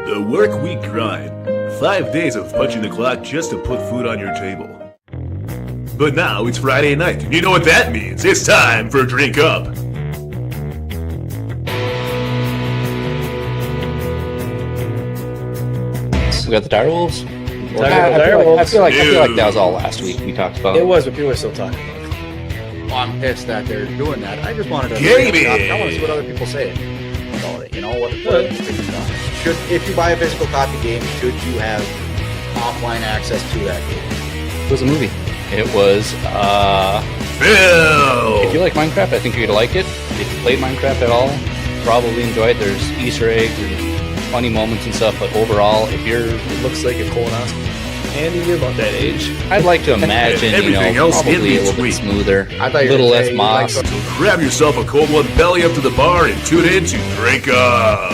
The work week grind. 5 days of punching the clock just to put food on your table. But now it's Friday night, and you know what that means. It's time for Drink Up. We got the Direwolves. I feel like that was all last week we talked about. it was, but people are still talking about it. Well, I'm pissed that they're doing that. I just wanted to. Gaming! I want to see what other people say about it. You know what? Should, if you buy a physical copy game, should you have offline access to that game? It was a movie. It was. Phil! If you like Minecraft, I think you're gonna like it. If you played Minecraft at all, probably enjoy it. There's Easter eggs and funny moments and stuff. But overall, if you're, It looks like a colonoscopy. Andy, you're about that age. I'd like to imagine, Everything else in probably a little between. bit smoother, I thought a you were little gonna less say you moss. like So grab yourself a cold one, belly up to the bar, and tune in to Drink Up.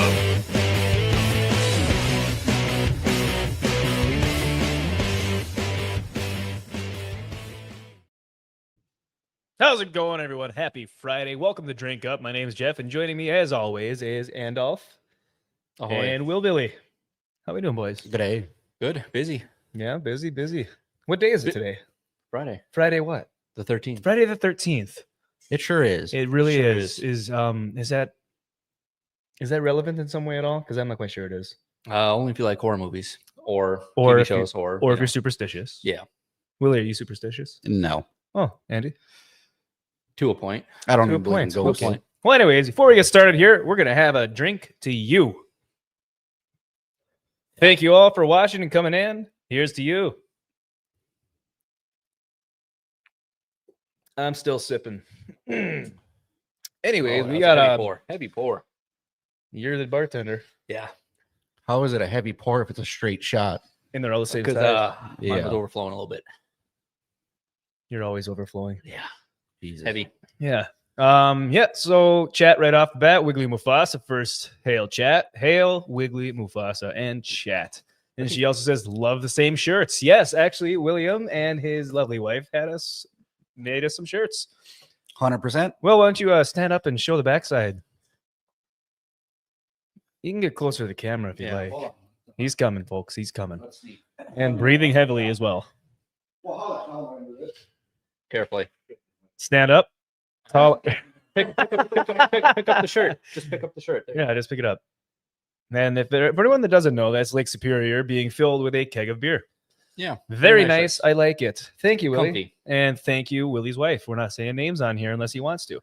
How's it going, everyone? Happy Friday. Welcome to Drink Up. My name is Jeff, and joining me, as always, is Andolph and Will Billy. How we doing, boys? Good day. Good, busy. Yeah, busy. What day is it today? Friday, Friday what? the 13th. Friday the 13th. It sure is. It really Sure is. Is that relevant in some way at all? Because I'm not quite sure it is. Only if you like horror movies or Or TV if you- shows, or Or if you're superstitious. yeah, Willie, are you superstitious? No, Oh, Andy? to a point. I don't To a even believe in point. To a ghosts. point. Well, anyways, before we get started here, we're going to have a drink to you. Thank you all for watching and coming in. Here's to you. I'm still sipping. Anyways, Oh, we that got was a. heavy pour. You're the bartender, Yeah, How is it a heavy pour if it's a straight shot? and they're all the same because size. mine Yeah. was overflowing a little bit. You're always overflowing. Yeah, Jesus. heavy. Yeah. Yeah. So chat right off the bat. Wiggly Mufasa first. Hail chat. Hail Wiggly Mufasa and chat. And she also says, love the same shirts. Yes, actually, William and his lovely wife made us some shirts. 100%. Well, why don't you stand up and show the backside? You can get closer to the camera if you like. He's coming, folks. He's coming. Let's see. And breathing heavily as well. Carefully. Stand up. Tall. Pick up the shirt. Just pick up the shirt. There. Yeah, just pick it up. And for anyone that doesn't know, that's Lake Superior being filled with a keg of beer. Yeah. Very nice nice. I like it. Thank you, Willie. Comfy. And thank you, Willie's wife. We're not saying names on here unless he wants to.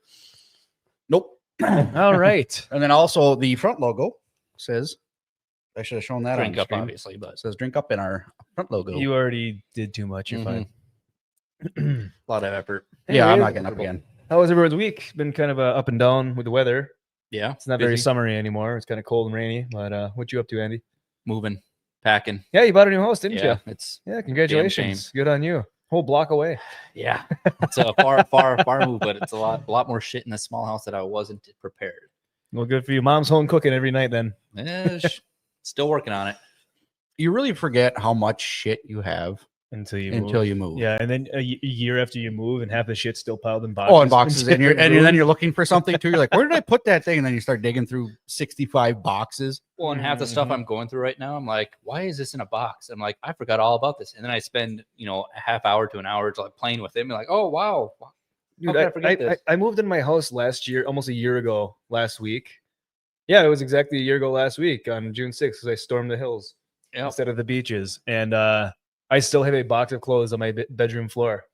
Nope. All right. And then also the front logo says, I should have shown that Drink on the up, screen. obviously, but It says drink up in our front logo. You already did too much. You're fine. a lot of effort. yeah, I'm Anyways, not getting up again. How was everyone's week? Been kind of up and down with the weather. Yeah, It's not very busy. summery anymore. It's kind of cold and rainy. But what you up to, Andy? Moving, packing. Yeah, you bought a new house, didn't Yeah, you? it's Yeah, congratulations. Good on you. Whole block away. yeah, it's a far move, but it's a lot more shit in a small house that I wasn't prepared. Well, good for you. Mom's home cooking every night then. Still working on it. You really forget how much shit you have Until you move. Yeah, and then a year after you move and half the shit's still piled in boxes. Oh, in boxes. And, different then rooms. you're looking for something too. You're like, where did I put that thing? And then you start digging through 65 boxes. Well, and half the stuff I'm going through right now, I'm like, why is this in a box? I'm like, I forgot all about this. And then I spend, a half hour to an hour like playing with it. And like, oh wow, Dude, How could I forget this? I moved in my house last year, almost a year ago, last week. Yeah, it was exactly a year ago last week on June 6th because I stormed the hills Yep. instead of the beaches. And I still have a box of clothes on my bedroom floor.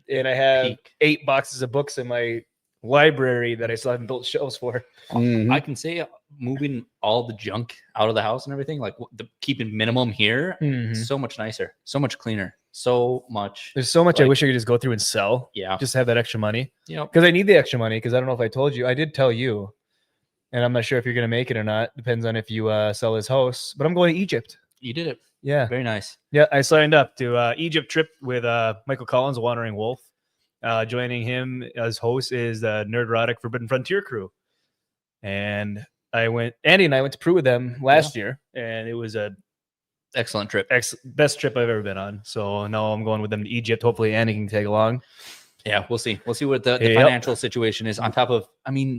And I have Peak. 8 boxes of books in my library that I still haven't built shelves for. Mhm. I can say moving all the junk out of the house and everything, like keeping minimum here, Mhm. so much nicer, so much cleaner, so much. There's so much I Like- wish I could just go through and sell. Yeah. Just have that extra money. Yep. Because I need the extra money because I don't know if I told you. I did tell you. And I'm not sure if you're going to make it or not. Depends on if you sell his house. But I'm going to Egypt. You did it. Yeah. Very nice. Yeah. I signed up to Egypt trip with Michael Collins, Wandering Wolf. Joining him as host is the Nerdrotic Forbidden Frontier crew. And Andy and I went to Peru with them last year. And it was a Excellent trip. best trip I've ever been on. So now I'm going with them to Egypt. Hopefully Andy can tag along. Yeah, we'll see. We'll see what the Yep. financial situation is on top of,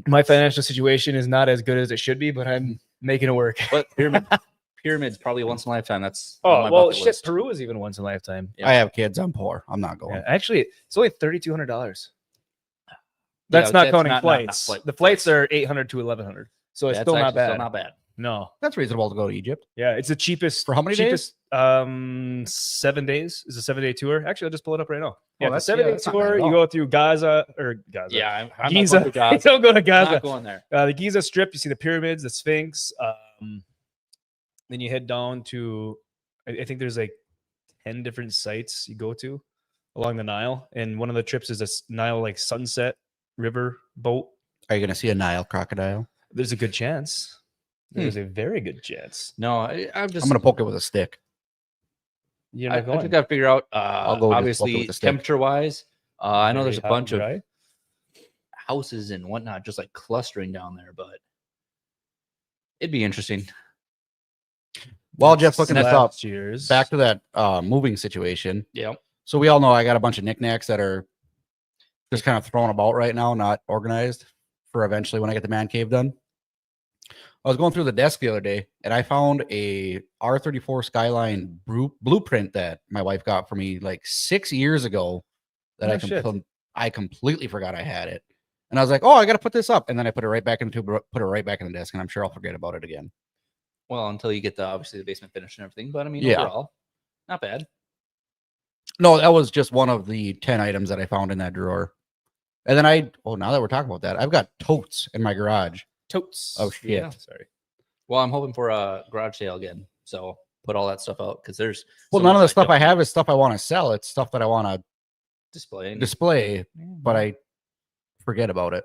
My financial situation is not as good as it should be, but I'm making it work. but Pyramids probably once in a lifetime. That's on my Oh well, bucket shit. list. Peru is even once in a lifetime. Yeah. I have kids. I'm poor. I'm not going. Yeah, actually, it's only $3,200. That's Yeah, not that's counting not flights. flight- The flights flights. are 800 to 1,100, so it's That's still not actually bad. Still not bad. No, That's reasonable to go to Egypt. yeah, it's the cheapest. For how many days? 7 days. Is a 7-day tour. Actually, I'll just pull it up right now. Yeah, that's- the 7-day that's not bad tour. at You all. go through Gaza. Yeah, I'm Giza. not going to Gaza. Don't go to I'm Gaza. not going there. The Giza Strip. You see the pyramids, the Sphinx. Then you head down to. I think there's like 10 different sites you go to along the Nile, and one of the trips is this Nile like sunset river boat. Are you going to see a Nile crocodile? There's a good chance. There's a very good chance. No, I'm just. I'm going to poke it with a stick. You're I not going. think I've figured out. I'll go just poke it Obviously, with a stick. temperature wise, I know there's a Very hot bunch and of dry. houses and whatnot just like clustering down there, but it'd be interesting. While Jeff's looking this up, Last year's. back to that moving situation. Yeah. So we all know I got a bunch of knickknacks that are just kind of thrown about right now, not organized for eventually when I get the man cave done. I was going through the desk the other day and I found a R34 Skyline blueprint that my wife got for me like 6 years ago that Oh, shit. I completely forgot I had it. And I was like, oh, I got to put this up. And then I put it right back in the desk and I'm sure I'll forget about it again. Well, until you get obviously the basement finished and everything, but I mean, Yeah. overall, not bad. No, that was just one of the 10 items that I found in that drawer. And then now that we're talking about that, I've got totes in my garage. Totes. Oh, shit. Yeah, sorry. Well, I'm hoping for a garage sale again, so put all that stuff out because there's Well, so none of much the stuff I don't have is stuff I want to sell. It's stuff that I want to display. display, but Yeah, I forget about it.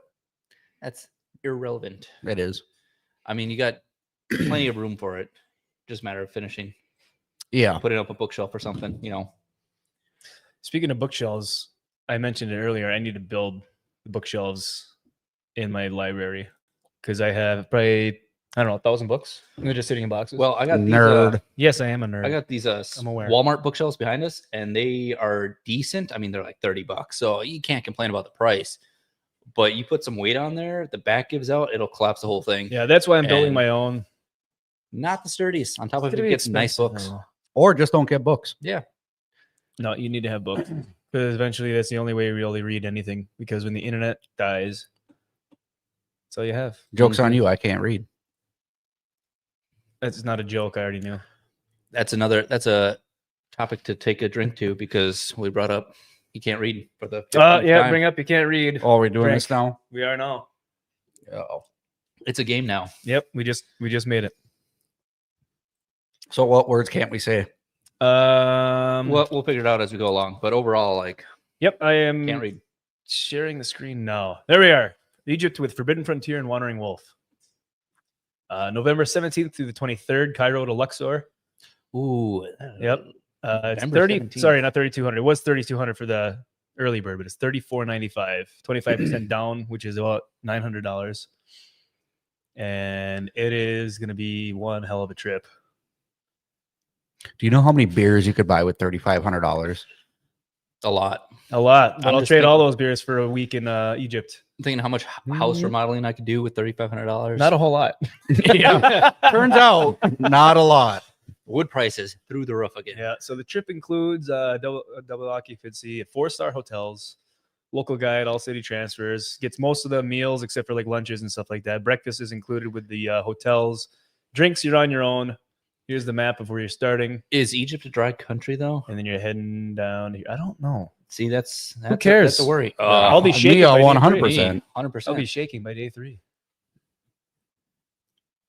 that's irrelevant. It is. I mean, you got plenty of room for it. Just a matter of finishing, Yeah. putting up a bookshelf or something. You know, Speaking of bookshelves, I mentioned it earlier. I need to build the bookshelves in my library because I have probably, I don't know, 1,000 books. And they're just sitting in boxes. well, I got Nerd. These, yes, I am a nerd. I got these I'm aware. Walmart bookshelves behind us, and they are decent. I mean, they're like $30, so you can't complain about the price. But you put some weight on there, the back gives out, it'll collapse the whole thing. Yeah, that's why I'm building And my own. Not the sturdiest. On top It's of gonna it, be gets nice expensive, books. though. Or just don't get books. Yeah. No, you need to have books because eventually that's the only way you really read anything. Because when the internet dies, that's all you have. Joke's on you. I can't read. That's not a joke. I already knew. That's a topic to take a drink to because we brought up you can't read for the 15th Yeah, time. bring up. You can't read. Oh, we're doing Drink. this now? We are now. Oh. It's a game now. Yep, we just made it. So what words can't we say? Well, we'll figure it out as we go along. But overall, like, Yep, I am can't read. sharing the screen now. There we are. Egypt with Forbidden Frontier and Wandering Wolf. November 17th through the 23rd, Cairo to Luxor. Ooh. Yep. It's November 30. 17th. Sorry, not 3,200. It was 3,200 for the early bird, but it's 3,495. 25% down, which is about $900. And it is going to be one hell of a trip. Do you know how many beers you could buy with $3,500? A lot. A lot. But I'm I'll just trade all thinking- those beers for a week in Egypt. I'm thinking how much house Mhm. remodeling I could do with $3,500. Not a whole lot. Yeah. Turns out, not a lot. Wood prices through the roof again. Yeah. So the trip includes double occupancy at 4-star hotels, local guide, all city transfers, gets most of the meals except for like lunches and stuff like that. Breakfast is included with the hotels. Drinks, you're on your own. Here's the map of where you're starting, Is Egypt a dry country though? and then you're heading down here. I don't know. See, that's cares? That's a worry. I'll be Me, shaking. by day 100%. 100%. I'll be shaking by day 3.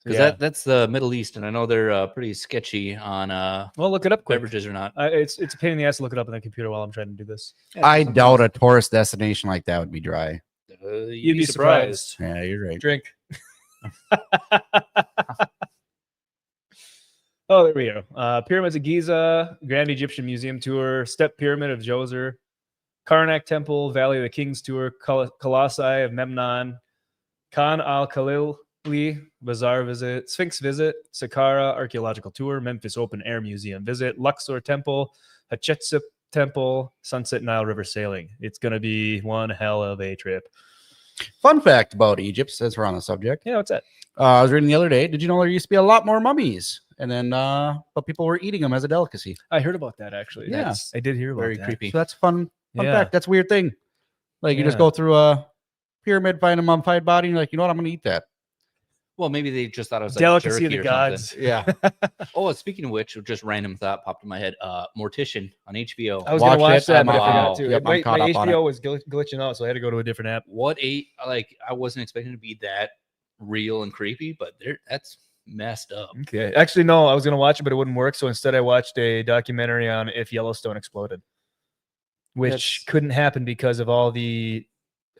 Because Yeah. that's the Middle East, and I know they're pretty sketchy on Well, look it up quick. beverages or not. It's a pain in the ass to look it up on the computer while I'm trying to do this. I doubt a tourist destination like that would be dry. You'd be surprised. Yeah, you're right. Drink. Oh, there we go. Pyramids of Giza, Grand Egyptian Museum Tour, Step Pyramid of Djoser, Karnak Temple, Valley of the Kings Tour, Colossi of Memnon, Khan al-Khalili Bazaar visit, Sphinx visit, Saqqara Archaeological Tour, Memphis Open Air Museum visit, Luxor Temple, Hatshepsut Temple, Sunset Nile River sailing. It's going to be one hell of a trip. Fun fact about Egypt, since we're on the subject. Yeah, what's that? I was reading the other day. Did you know there used to be a lot more mummies and then but people were eating them as a delicacy. I heard about that actually. Yeah. That's, I did hear about Very that. creepy. So that's fun Yeah. fact. That's a weird thing. Like you just Yeah. go through a pyramid, find a mummified body, and you're like, you know what, I'm gonna eat that. Well, maybe they just thought it was like Delicacy of jerky the or gods. something. Yeah. Oh, speaking of which, just random thought popped in my head. Mortician on HBO. I was gonna Watched watch it. that, I'm but I out. forgot to. Yep, I'm my caught up on HBO was glitching out, so I had to go to a different app. What I wasn't expecting it to be that real and creepy, but that's messed up. Okay. Actually, no, I was gonna watch it, but it wouldn't work. So instead, I watched a documentary on if Yellowstone exploded, which That's- couldn't happen because of all the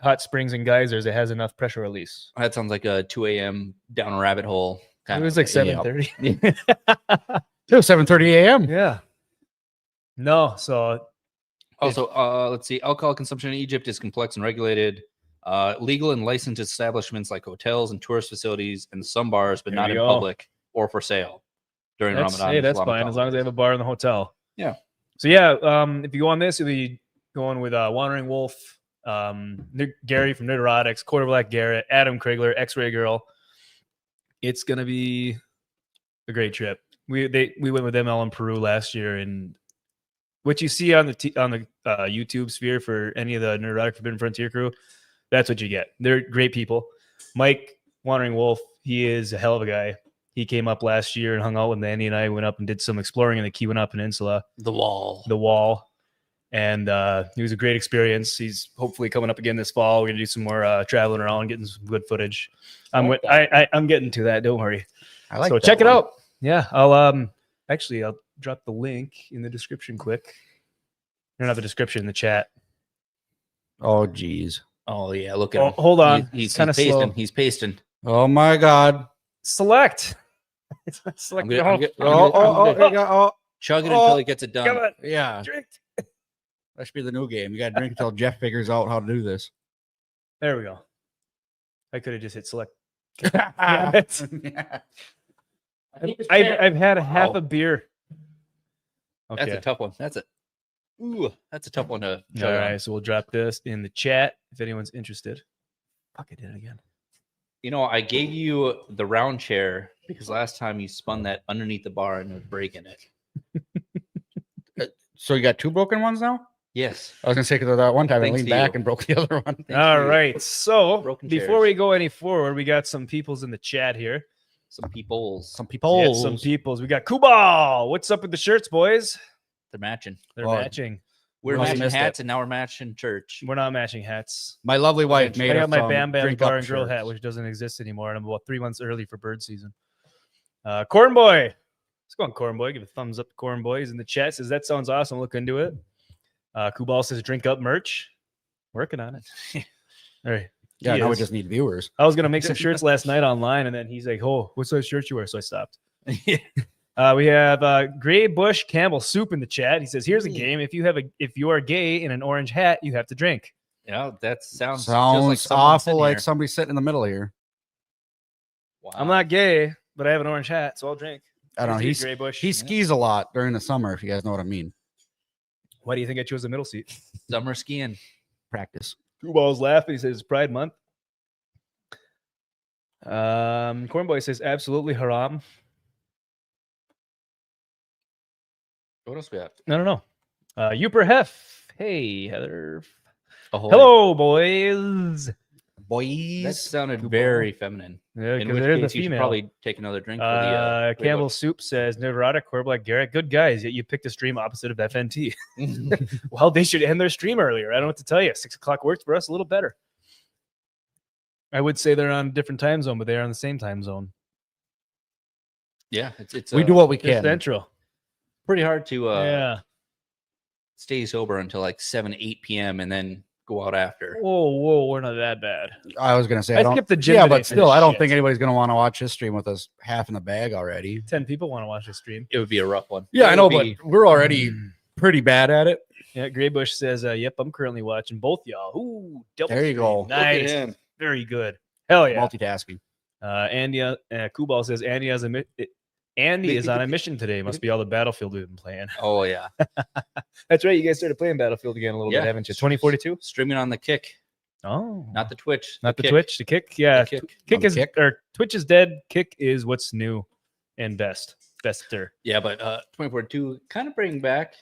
hot springs and geysers. It has enough pressure release. That sounds like a 2 a.m. down a rabbit hole. It was like 7:30. It was 7:30 a.m. Yeah. No, so Also, let's see. Alcohol consumption in Egypt is complex and regulated. Legal and licensed establishments like hotels and tourist facilities and some bars, but There not you in go. public or for sale during that's, Ramadan. hey, and that's Islamic fine as long as they have a holidays. bar in the hotel. Yeah. So yeah, if you go on this, you'll be going with Wandering Wolf, Gary from Neurotics, Quarter Black Garrett, Adam Krigler, X-Ray Girl. It's gonna be a great trip. We went with ML in Peru last year, and what you see on the YouTube sphere for any of the Neurotic Forbidden Frontier crew, that's what you get. They're great people. Mike Wandering Wolf, he is a hell of a guy. He came up last year and hung out with Andy and I. Went up and did some exploring in the Keweenaw Peninsula, The wall. the wall, and it was a great experience. He's hopefully coming up again this fall. We're gonna do some more traveling around, getting some good footage. I'm getting to that. Don't worry. I like So that check it one. out. Yeah, I'll drop the link in the description quick. Or not the description, in the chat. Oh geez. Oh yeah, look at Oh, him. hold on. He's Kinda pasting. slow. He's pasting. Oh my God. Select. Select. I'm good. Chug it Oh, until he gets it Come done. on. Yeah. Drink. That should be the new game. You got to drink until Jeff figures out how to do this. There we go. I could have just hit select. Yeah. I've had a half Wow. a beer. That's a tough one. That's a tough one to All chug on. right, so we'll drop this in the chat if anyone's interested. Fuck, I did it again. You know, I gave you the round chair because last time you spun that underneath the bar and there was breaking it. So you got two broken ones now? Yes. I was gonna say because that one time I Thanks leaned to back you. and broke the other one. Thanks All to you. right, so Broken before chairs. we go any forward, we got some peoples in the chat here. Some peoples. Some people. Yeah, some peoples. We got Kubal. What's up with the shirts, boys? They're matching. They're Oh, matching. We're must have matching missed hats it. and now we're matching church. We're not matching hats. My lovely wife made I got us my some Bam Bam drink Bar up and Grill hat, shirts. which doesn't exist anymore, and I'm about 3 months early for bird season. Corn Boy. Let's go on Corn Boy. Give a thumbs up to Corn Boy. He's in the chat. Says, that sounds awesome. Look into it. Kubal says, drink up merch. Working on it. All right. Yeah, He now we is. just need viewers. I was going to make some shirts last night online, and then he's like, oh, what size shirt you wear? So I stopped. We have Gray Bush Campbell Soup in the chat. He says, here's a game. If you are gay in an orange hat, you have to drink. Yeah, that sounds Sounds just like awful like here. somebody sitting in the middle here. Wow. I'm not gay, but I have an orange hat, so I'll drink. I don't know. Here's He's, Gray Bush. he skis a lot during the summer, if you guys know what I mean. Why do you think I chose the middle seat? summer skiing. Practice. Kubal's laughing. He says, it's Pride Month. Corn Boy says, absolutely haram. What else we have? I don't know. Uper Hef. Hey, Heather. Ahoy. Hello, boys. That Boys. sounded Kubal. very feminine. Yeah, In because which it is case, a you should female. probably take another drink. For the Gray Campbell Bush. Soup says, Neurotic, Corblack, Garrett, good guys, yet you picked a stream opposite of FNT. Well, they should end their stream earlier. I don't know what to tell you. 6 o'clock works for us a little better. I would say they're on a different time zone, but they're on the same time zone. Yeah, it's We do what we It's can. central. pretty hard to Yeah. stay sober until like 7, 8 p.m. and then go out after. Whoa, we're not that bad. I was gonna say I I don't. skipped the gym Yeah, today but for still, this I don't shit. think anybody's gonna want to watch this stream with us half in the bag already. 10 people want to watch this stream. It would be a rough one. Yeah, It I know, would but be- we're already pretty bad at it. Yeah, Graybush says, yep, I'm currently watching both y'all. Ooh, double There you stream. go. Look at Nice. him. Very good. Hell yeah. Multitasking. Andy Kubal says Andy is on a mission today. Must be all the Battlefield we've been playing. Oh yeah, That's right. You guys started playing Battlefield again a little Yeah. bit, haven't you? 2042. streaming on the Kick, Oh, not the Twitch. not the Kick. Twitch. The Kick. Yeah, The Kick. Kick On the is Kick. or Twitch is dead. Kick is what's new. and bester. Yeah, but 2042 kind of bring back.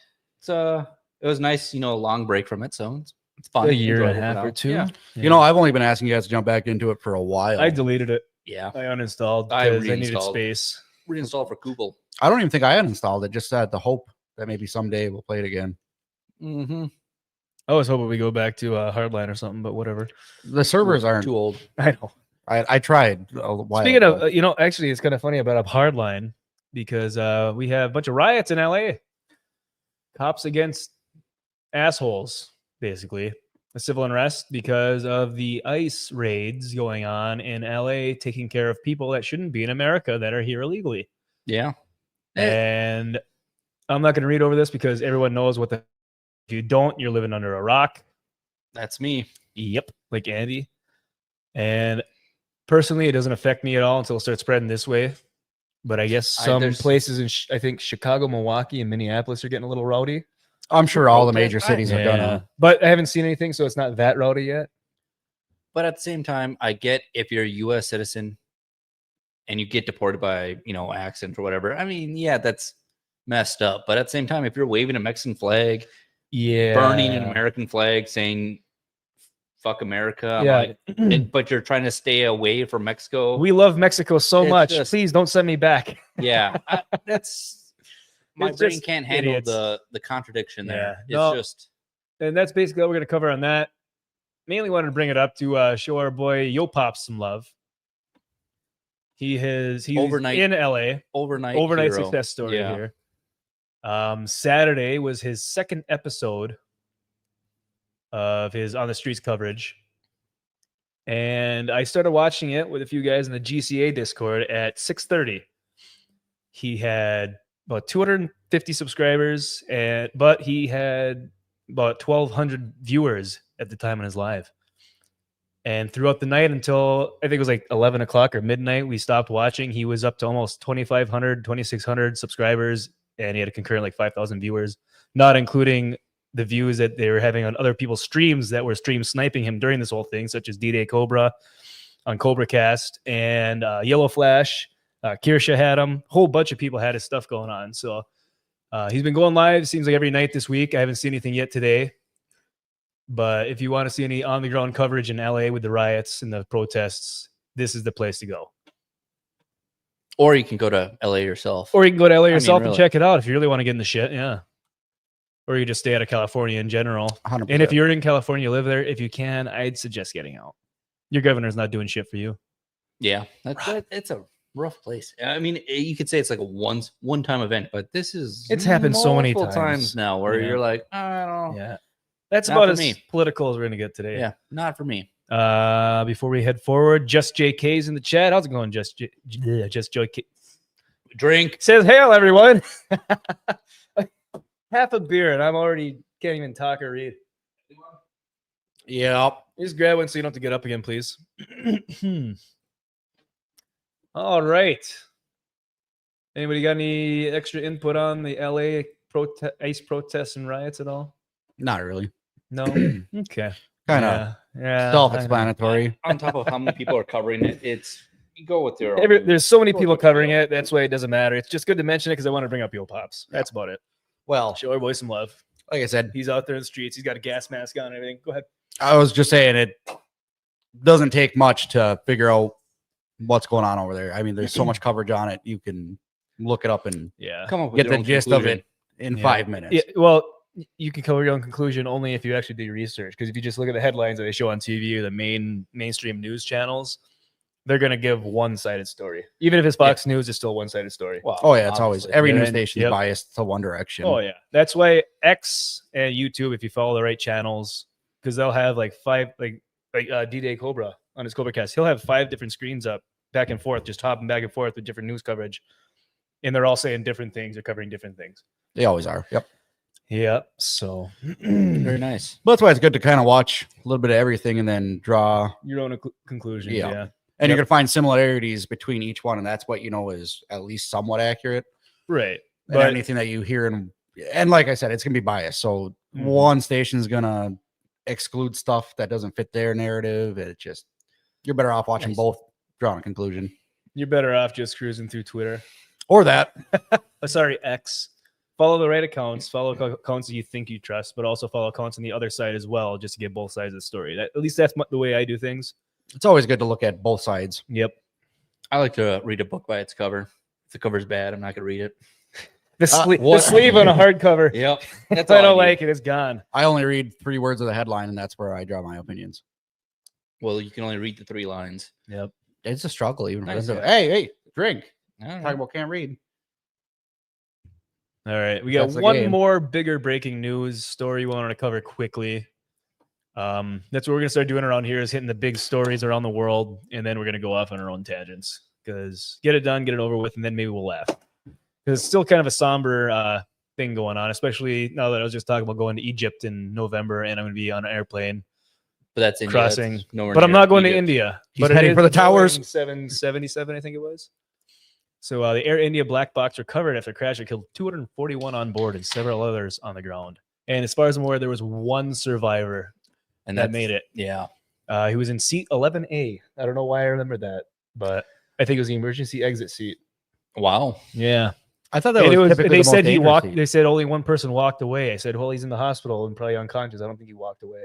It was nice, a long break from it, so it's fun. A year and a enjoyable half now. or two. Yeah. You know, I've only been asking you guys to jump back into it for a while. I deleted it. Yeah. I uninstalled I because I needed reinstalled. space. Reinstall for Google. I don't even think I uninstalled it. Just had the hope that maybe someday we'll play it again. Mm-hmm. I was hoping we go back to Hardline or something, but whatever. The servers aren't. Too old. I know. I tried a while. Speaking ago. of, actually, it's kind of funny about Hardline because we have a bunch of riots in LA. Cops against assholes, basically. A civil unrest because of the ICE raids going on in LA, taking care of people that shouldn't be in America that are here illegally. Yeah. And I'm not going to read over this because everyone knows what the. If you don't, you're living under a rock. That's me. Yep, like Andy. And personally, it doesn't affect me at all until it starts spreading this way. But I guess some there's- places in, I think Chicago, Milwaukee, and Minneapolis are getting a little rowdy. I'm sure all the major cities are Yeah. gonna. But I haven't seen anything, so it's not that rowdy yet. But at the same time, I get if you're a U.S. citizen and you get deported by, accident or whatever. I mean, yeah, that's messed up. But at the same time, if you're waving a Mexican flag, Yeah, burning an American flag, saying "fuck America," I'm Yeah. like, but you're trying to stay away from Mexico. We love Mexico so It's much. just- Please don't send me back. Yeah, that's my It's brain just can't handle idiots. the contradiction there. Yeah. No. It's just And that's basically what we're going to cover on that. Mainly wanted to bring it up to show our boy Yo Pops some love. He's Overnight in LA. overnight Overnight hero. success story Yeah. here. Saturday was his second episode of his On the Streets coverage. And I started watching it with a few guys in the GCA Discord at 6:30. He had about 250 subscribers, but he had about 1,200 viewers at the time on his live. And throughout the night until I think it was like 11 o'clock or midnight, we stopped watching. He was up to almost 2,500, 2,600 subscribers, and he had a concurrent like 5,000 viewers, not including the views that they were having on other people's streams that were stream sniping him during this whole thing, such as D-Day Cobra on Cobra Cast and Yellow Flash. Kirsha had him. A whole bunch of people had his stuff going on. So he's been going live, seems like every night this week. I haven't seen anything yet today. But if you want to see any on-the-ground coverage in LA with the riots and the protests, this is the place to go. Or you can go to LA yourself. Or you can go to LA yourself really. and check it out if you really want to get in the shit. Yeah. Or you just stay out of California in general. 100%. And if you're in California, live there. If you can, I'd suggest getting out. Your governor's not doing shit for you. Yeah, it's a rough place. I mean, you could say it's like a one-time event, but this is It's happened so many multiple times. now where Yeah. you're like, I don't know. Yeah. That's Not about for as me. political as we're going to get today. Yeah, not for me. Before we head forward, Just JK's in the chat. How's it going, Just JK? Drink. Says, hail, everyone. Half a beer, and I'm already can't even talk or read. Yep. Just grab one so you don't have to get up again, please. All right. Anybody got any extra input on the LA ICE protests and riots at all? Not really. No? Okay. Kind of Yeah. self-explanatory. On top of how many people are covering it, it's you go with your. There's so many Go people with your covering flow. it. That's why it doesn't matter. It's just good to mention it because I want to bring up Yo Pops. That's about it. Well, Show our boy some love. like I said, He's out there in the streets. He's got a gas mask on and everything. Go ahead. I was just saying it doesn't take much to figure out what's going on over there. I mean, there's so much coverage on it. You can look it up and Yeah. Come up with get your the own gist conclusion. of it in Yeah. 5 minutes. Yeah, well, you can cover your own conclusion only if you actually do your research. Because if you just look at the headlines that they show on TV or the mainstream news channels, they're going to give one-sided story. Even if it's Fox News, it's still a one-sided story. Well, Oh yeah, it's always obviously. every Yeah, news and- station is yep. biased to one direction. Oh yeah, that's why X and YouTube, if you follow the right channels, because they'll have like five, like D-Day Cobra on his Cobra Cast, he'll have 5 different screens up, back and forth, just hopping back and forth with different news coverage, and they're all saying different things or covering different things. They always are. Yep. Yeah. So Very nice. But that's why it's good to kind of watch a little bit of everything and then draw. your own conclusions. Yeah. Yeah. And Yep. you're gonna find similarities between each one, and that's what you know is at least somewhat accurate. Right. And But anything that you hear and like I said, it's gonna be biased. So Mhm. one station's gonna exclude stuff that doesn't fit their narrative. It just you're better off watching Nice. both, drawing a conclusion. you're better off just cruising through Twitter. Or that. Sorry, X. Follow the right accounts. Follow accounts that you think you trust, but also follow accounts on the other side as well, just to get both sides of the story. At least that's the way I do things. It's always good to look at both sides. Yep. I like to read a book by its cover. If the cover's bad, I'm not gonna read it. The what? sleeve on a hardcover. Yep. If I don't like it, it's gone. I only read 3 words of the headline, and that's where I draw my opinions. Well, you can only read the 3 lines. Yep. It's a struggle even for Nice, this. yeah. Hey, drink. I don't know. Talking about can't read. All right. We got That's the one game. more bigger breaking news story we wanted to cover quickly. That's what we're gonna start doing around here, is hitting the big stories around the world, and then we're gonna go off on our own tangents. Because get it done, get it over with, and then maybe we'll laugh. Because it's still kind of a somber thing going on, especially now that I was just talking about going to Egypt in November, and I'm going to be on an airplane But that's India. crossing. That's nowhere But I'm near not going to Egypt. India. He's But it heading is for the Boeing towers. 777, I think it was. So the Air India black box recovered after crash. It killed 241 on board and several others on the ground. And as far as I'm aware, there was one survivor And that that's made it. Yeah. He was in seat 11A. I don't know why I remember that, but I think it was the emergency exit seat. Wow. Yeah. I thought that And was, it was, typically they the most said he dangerous walked. seat. They said only one person walked away. I said, well, he's in the hospital and probably unconscious. I don't think he walked away.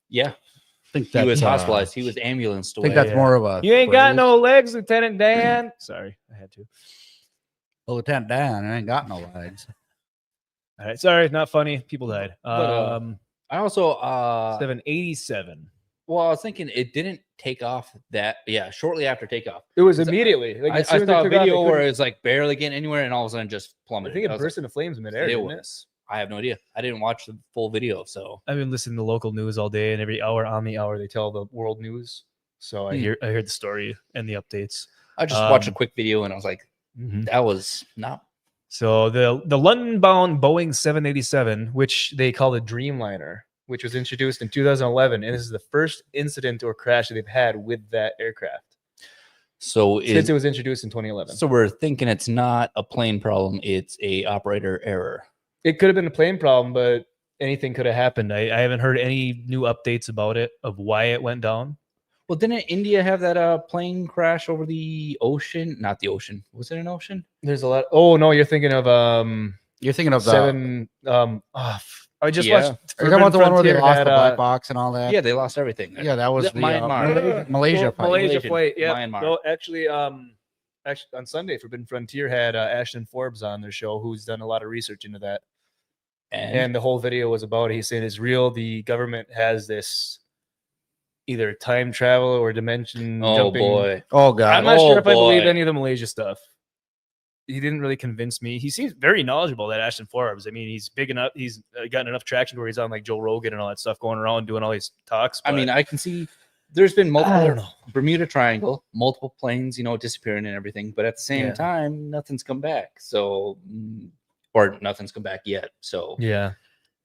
Yeah. I think He that, was hospitalized. He was ambulanced I away. think that's Yeah. more of a. You ain't got phrase. no legs, Lieutenant Dan. Sorry, I had to. Well, Lieutenant Dan, I ain't got no legs. All right, sorry, not funny. People died. But, I also 787. well, I was thinking it didn't take off shortly after takeoff. It was Is it- immediately. Like I as soon as they saw a took off, video they where couldn't- it's like barely getting anywhere and all of a sudden just I plummeted. think it I was burst like, into flames midair. it Didn't it? was. I have no idea. I didn't watch the full video, so I've been listening to local news all day, and every hour on the hour they tell the world news. So I heard the story and the updates. I just watched a quick video and I was like, that was not. So the London-bound Boeing 787, which they call the Dreamliner, which was introduced in 2011, and this is the first incident or crash that they've had with that aircraft So since it was introduced in 2011. So we're thinking it's not a plane problem; it's a operator error. It could have been a plane problem, but anything could have happened. I haven't heard any new updates about it, of why it went down. Well, didn't India have that plane crash over the ocean? Not the ocean. Was it an ocean? There's a lot. Oh no, you're thinking of You're thinking of the. seven. I just Yeah. watched. Are you talking about the one where they Frontier lost had, the black box and all that? Yeah, they lost everything. Yeah, that was the Myanmar. Malaysia fight. Malaysia Malaysian, flight. Yeah. Myanmar. No, actually, on Sunday, Forbidden Frontier had Ashton Forbes on their show, who's done a lot of research into that, and the whole video was about it. He said it's real. The government has this either time travel or dimension oh jumping. boy, Oh god. I'm not Oh, sure if I believe boy. any of the Malaysia stuff. He didn't really convince me. He seems very knowledgeable, that Ashton Forbes. I mean, he's big enough. He's gotten enough traction where he's on like Joe Rogan and all that stuff, going around doing all these talks. I mean, but I can see there's been I don't multiple know. Bermuda Triangle, multiple planes, disappearing and everything, but at the same Yeah. time, nothing's come back. So, or nothing's come back yet. So, Yeah.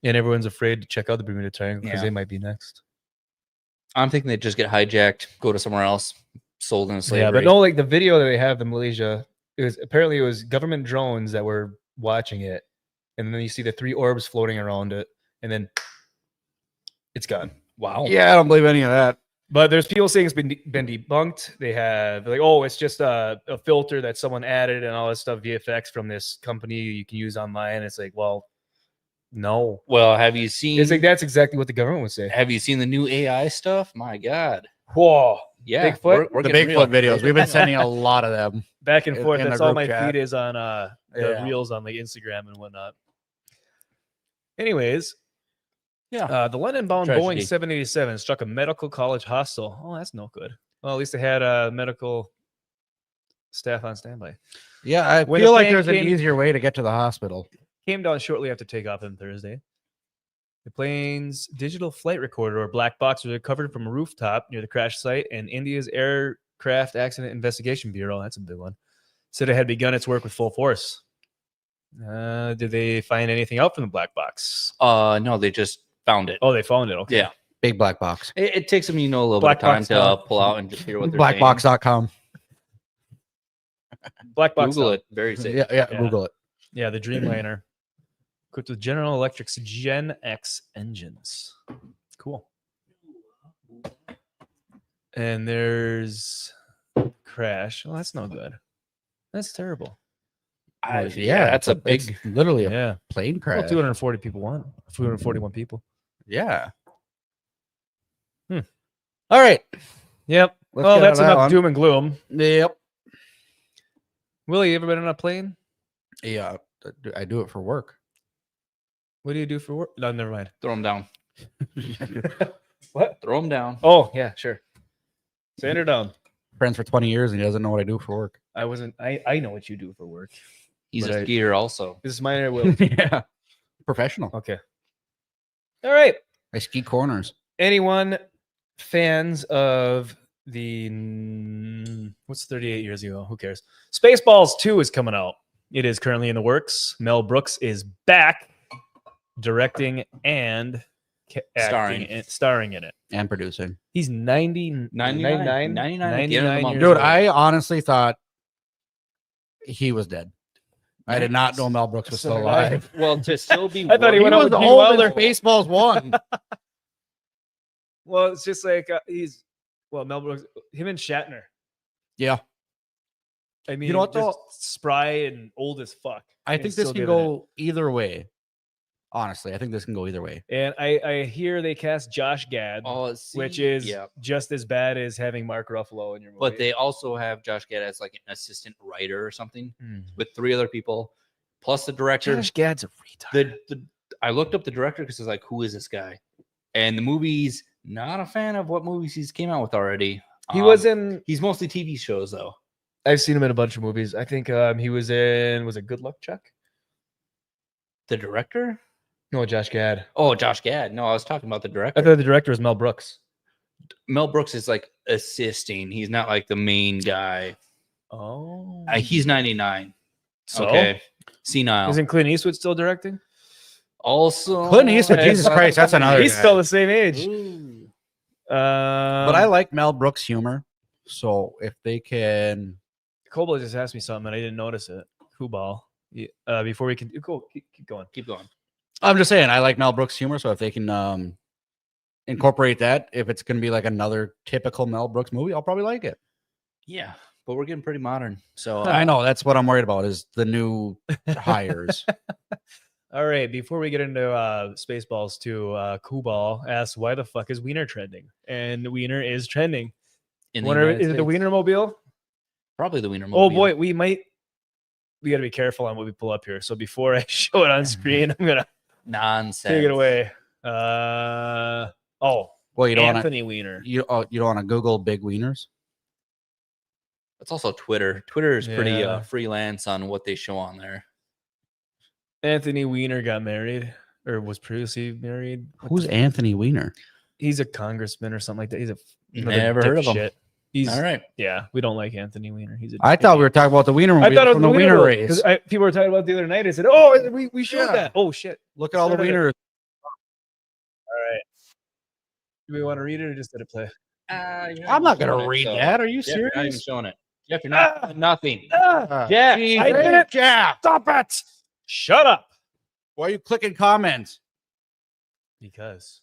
And everyone's afraid to check out the Bermuda Triangle because Yeah. they might be next. I'm thinking they just get hijacked, go to somewhere else, sold into slavery. Yeah, but no, like the video that they have in Malaysia, it was government drones that were watching it, and then you see the 3 orbs floating around it, and then it's gone. Wow. Yeah, I don't believe any of that. But there's people saying it's been debunked. They have like, oh, it's just a filter that someone added and all this stuff, VFX from this company you can use online. It's like, well, no. Well, have you seen? It's like that's exactly what the government would say. Have you seen the new AI stuff? My God. Whoa. Yeah, Bigfoot? we're The getting Bigfoot real. videos. We've been sending a lot of them. Back and forth. In the That's all group my chat. feed is on the Yeah. reels on like Instagram and whatnot. Anyways, Yeah. the London-bound Tragedy. Boeing 787 struck a medical college hostel. Oh, that's no good. Well, at least they had medical staff on standby. Yeah, I When feel the like plane there's an came- easier way to get to the hospital. Came down shortly after takeoff on Thursday. The plane's digital flight recorder or black box was recovered from a rooftop near the crash site, and India's Aircraft Accident Investigation Bureau, that's a big one, said it had begun its work with full force. Did they find anything out from the black box? No, they just found it. Oh, they found it. Okay. Yeah. Big black box. It takes them, a little bit of time to Blackbox.com. pull out and just hear what they're saying. Blackbox.com. Black box. Google it. Very safe. Yeah, Yeah. Google it. Yeah, the Dreamliner. Equipped with General Electric's Gen X engines. Cool. And there's crash. Oh, that's no good. That's terrible. Yeah, that's a it's big. literally a Yeah. plane Well, crash. 240 people won. 241 people. Yeah. Hmm. All right. Yep. Let's Well, get out that's of that enough one. doom and gloom. Yep. Willie, you ever been on a plane? Yeah. I do it for work. What do you do for work? No, never mind. Throw him down. What? Throw him down. Oh, yeah, sure. Send her down. Friends for 20 years and he doesn't know what I do for work. I wasn't. I know what you do for work. He's But a skier also. This is mine or Will. Yeah. Professional. Okay. All right. I ski corners. Anyone fans of the what's 38 years ago? Who cares? Spaceballs 2 is coming out. It is currently in the works. Mel Brooks is back directing and starring in it. And producing. He's 99 99 at the end of the month. years Dude, old. I honestly thought he was dead. I did not know Mel Brooks was So still did I. alive. Well, to still be. I thought he He went out was with the Gene old Wilder. Baseballs one. Well, it's just like Mel Brooks, him and Shatner. Yeah. I mean, know what, just though? spry and old as fuck. I and think this still can giving it. go either way. Honestly, I think this can go either way. And I hear they cast Josh Gad, Oh, see, which is yeah. just as bad as having Mark Ruffalo in your movie. But they also have Josh Gad as like an assistant writer or something with 3 other people, plus the director. Josh Gad's a retard. I looked up the director because I was like, who is this guy? And the movie's not a fan of what movies he's came out with already. He was in. He's mostly TV shows though. I've seen him in a bunch of movies. I think he was in. Was it Good Luck Chuck? The director? No, Josh Gad. Oh, Josh Gad. No, I was talking about the I director. thought the director was Mel Brooks. Mel Brooks is like assisting. He's not like the main guy. Oh, He's 99. so Okay. Senile. isn't Clint Eastwood still directing? Also, Clint Eastwood, Jesus Christ, that's another He's guy. still the same age. Ooh. But I like Mel Brooks' humor. So if they can. Kobo just asked me something and I didn't notice it. Kubal. Yeah, before we can go, keep going. Keep going. I'm just saying, I like Mel Brooks' humor. So if they can incorporate that, if it's going to be like another typical Mel Brooks movie, I'll probably like it. Yeah, but we're getting pretty modern. So I know that's what I'm worried about is the new hires. All right, before we get into Spaceballs 2, Kubal asks, why the fuck is Wiener trending? And Wiener is trending. in the Wonder, United is it the States. Wiener Mobile? Probably the Wiener Oh Mobile. boy, we got to be careful on what we pull up here. So before I show it on screen, I'm going to Nonsense. take it away. Well, you don't want to. Anthony Wiener. You don't want to Google big wieners. It's also Twitter. Twitter is pretty Yeah. freelance on what they show on there. Anthony Wiener got married or was previously married. Who's Anthony Weiner? He's a congressman or something like that. He's another Never heard of him. dipshit. He's All right. Yeah, we don't like Anthony Weiner. He's a I thought we were talking about the Wiener movie I thought it was from the Wiener Wiener race. race. People were talking about it the other night. I said, "Oh, we showed Yeah. that." Oh shit! Look at all the Started it. wieners. All right. Do we want to read it or just let it play? I'm not going to read that. Are you Jeff, you're not even serious? showing it. Jeff, you're not Ah! nothing. Ah, Jeff, Jesus, I did it. Jeff. stop it! Shut up! Why are you clicking comments? Because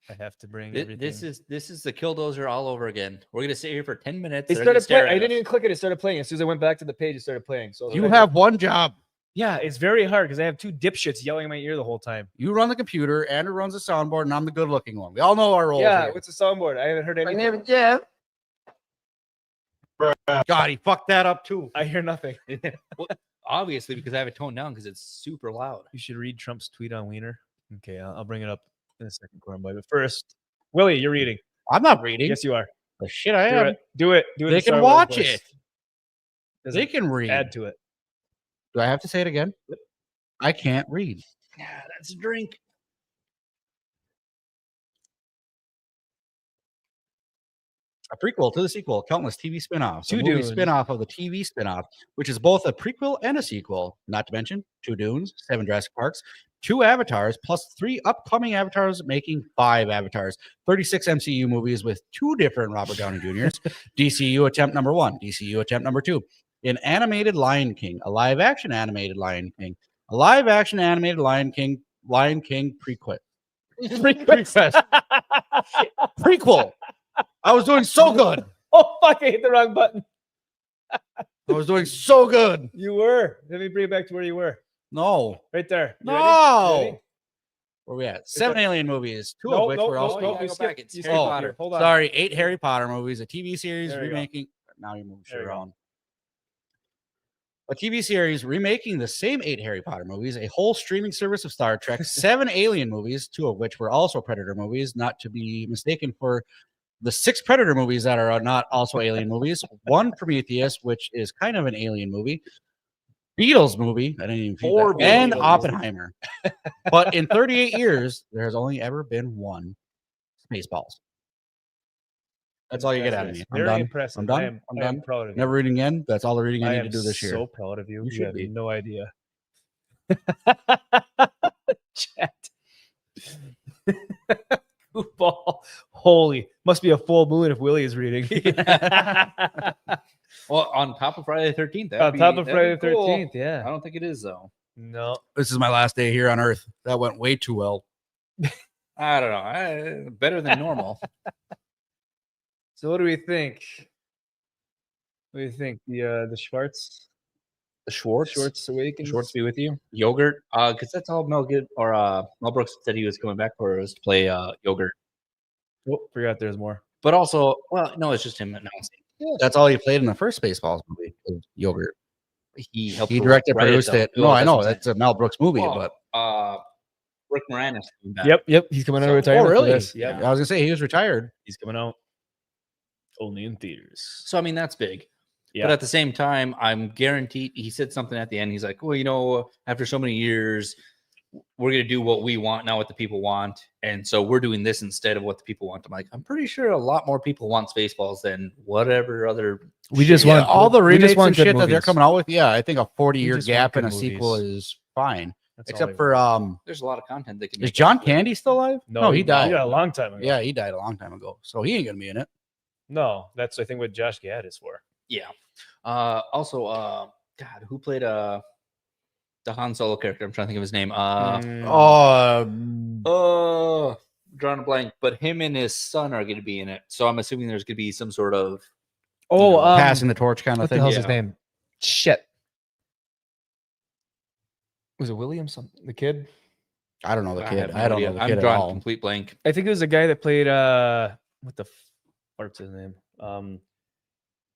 I have to bring This everything. is the Killdozer all over again. We're gonna sit here for 10 minutes. It They're gonna started stare playing. I at didn't us. even click it. It started playing. As soon as I went back to the page, it started playing. So You have one job. Yeah, it's very hard because I have 2 dipshits yelling in my ear the whole time. You run the computer, Andrew runs the soundboard, and I'm the good-looking one. We all know our roles. Yeah, here. what's the soundboard? I haven't heard anything. name is Jeff. God, he fucked that up too. I hear nothing. Obviously, because I have it toned down because it's super loud. You should read Trump's tweet on Wiener. Okay, I'll bring it up in a second, Corn Boy. But first, Willie, you're reading. I'm not reading. Yes, you are. The shit I Do am. it. Do it. Do it. They in can Star Wars watch voice. it. Doesn't They can read. add to it. Do I have to say it again? I can't read. Yeah, that's a drink. A prequel to the sequel, countless TV spin-offs. Two a movie Dunes. spin-off of the TV spin-off, which is both a prequel and a sequel. Not to mention 2 Dunes, 7 Jurassic Parks, 2 Avatars, plus 3 upcoming Avatars, making 5 Avatars. 36 MCU movies with 2 different Robert Downey Jr.'s. DCU attempt number 1, DCU attempt number 2. An animated Lion King, a live-action animated Lion King, a live-action animated Lion King prequel. Prequel. I was doing so good. Oh fuck! I hit the wrong button. I was doing so good. You were. Let me bring it back to where you were. No. Right there. You ready? No. Ready? Where we at? 7 alien movies, two Nope, of which nope, were nope, also. nope. You You go skipped- back. It's you Harry skipped Potter. here. Hold on. Sorry, 8 Harry Potter movies, a TV series There we go. remaking. Now you move shit There we go. around. A TV series remaking the same 8 Harry Potter movies, a whole streaming service of Star Trek, 7 Alien movies, 2 of which were also Predator movies, not to be mistaken for the 6 Predator movies that are not also Alien movies, 1 Prometheus, which is kind of an Alien movie, Beatles movie, I didn't even feed 4 that, and Beatles Oppenheimer. But in 38 years, there has only ever been 1 Spaceballs. That's all you get out of me. I'm Very done. impressive. I'm done. I am I'm done. proud of you. Never reading again. That's all the reading I I need am to do this year. so proud of you. You should have be. no idea. Chat. Goofball. Holy. Must be a full moon if Willie is reading. Well, on top of Friday the 13th. On top of Friday the 13th. I Yeah. don't think it is, though. No. This is my last day here on Earth. That went way too well. I don't know. Better than normal. So what do we think? What do you think? The Schwartz? The Schwartz? Schwartz Awakens? Schwartz be with you? Yogurt? Because that's all Mel Brooks said he was coming back for, was to play Yogurt. Oh, forgot there's more. But also, well, no, it's just him announcing. That's all he played in the first Spaceballs movie. Was Yogurt. He helped He directed, write produced though. it. Well, No, I know what I'm that's a Mel Brooks movie, saying. but Rick Moranis came back. Yep. He's coming out of So- retirement. oh, really? For this. Yep. I was gonna say he was retired. He's coming out. Only in theaters. So I mean, that's big. Yeah. But at the same time, I'm guaranteed. He said something at the end. He's like, "Well, you know, after so many years, we're gonna do what we want, not what the people want, and so we're doing this instead of what the people want." I'm like, I'm pretty sure a lot more people want Spaceballs than whatever other. We just Yeah, want all the we just remakes want and good shit that they're movies. coming out with. Yeah, I think a 40-year just want gap good in a sequel movies. is fine. That's all Except they for want. There's a lot of content that can. is make John it. Candy still alive? No, he died. He died a long time ago. Yeah, he died a long time ago. So he ain't gonna be in it. No, that's I think what Josh Gad is for. Yeah. Also, God, who played the Han Solo character? I'm trying to think of his name. Drawing a blank. But him and his son are going to be in it, so I'm assuming there's going to be some sort of. Passing the torch kind of what the thing. hell's his Yeah. name? Shit. Was it William? The kid? I don't know the I kid. have no I don't idea. know the I'm kid at drawing a all. complete blank. I think it was the guy that played what the what's his name?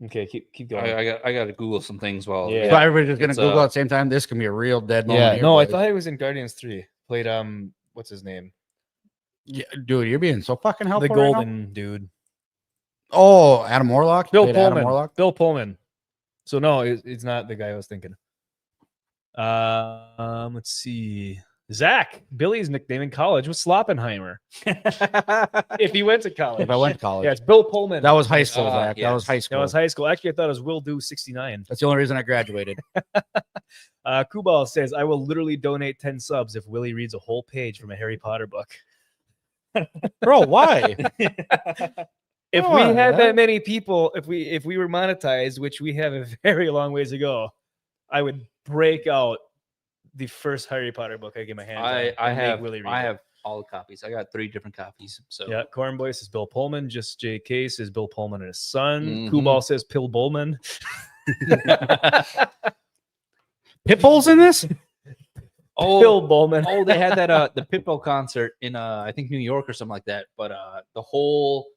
Okay, keep going. I got to Google some things while. Yeah. So everybody's just gonna It's, Google at the same time. This can be a real dead moment. Yeah, here, no, I boys. thought he was in Guardians 3. Played what's his name? Yeah, dude, you're being so fucking helpful. The right now. golden dude. Oh, Adam Warlock. He Bill played Adam Pullman. Warlock. Bill Pullman. So no, it's not the guy I was thinking. Let's see. Zach. Billy's nickname in college was Sloppenheimer. If he went to college. If I went to college, Yeah, it's Bill Pullman. that was high school. Ah, Zach. That was yes. high That school. was high school. Actually, I thought it was Will Do 69. That's the only reason I graduated. Kubal says, I will literally donate 10 subs if Willie reads a whole page from a Harry Potter book. Bro, why? If Come we on, had man. that many people, if we were monetized, which we have a very long ways to go, I would break out the first Harry Potter book I get my hands on. I and make have Willie read I it. have all the copies. I got 3 different copies. So Yeah, Cornboy says Bill Pullman. Just JK says Bill Pullman and his son. Mhm. Kubal says Pill Bowman. Pitbull's in this? Pill Bowman. Oh, they had that the Pitbull concert in I think New York or something like that. But the whole,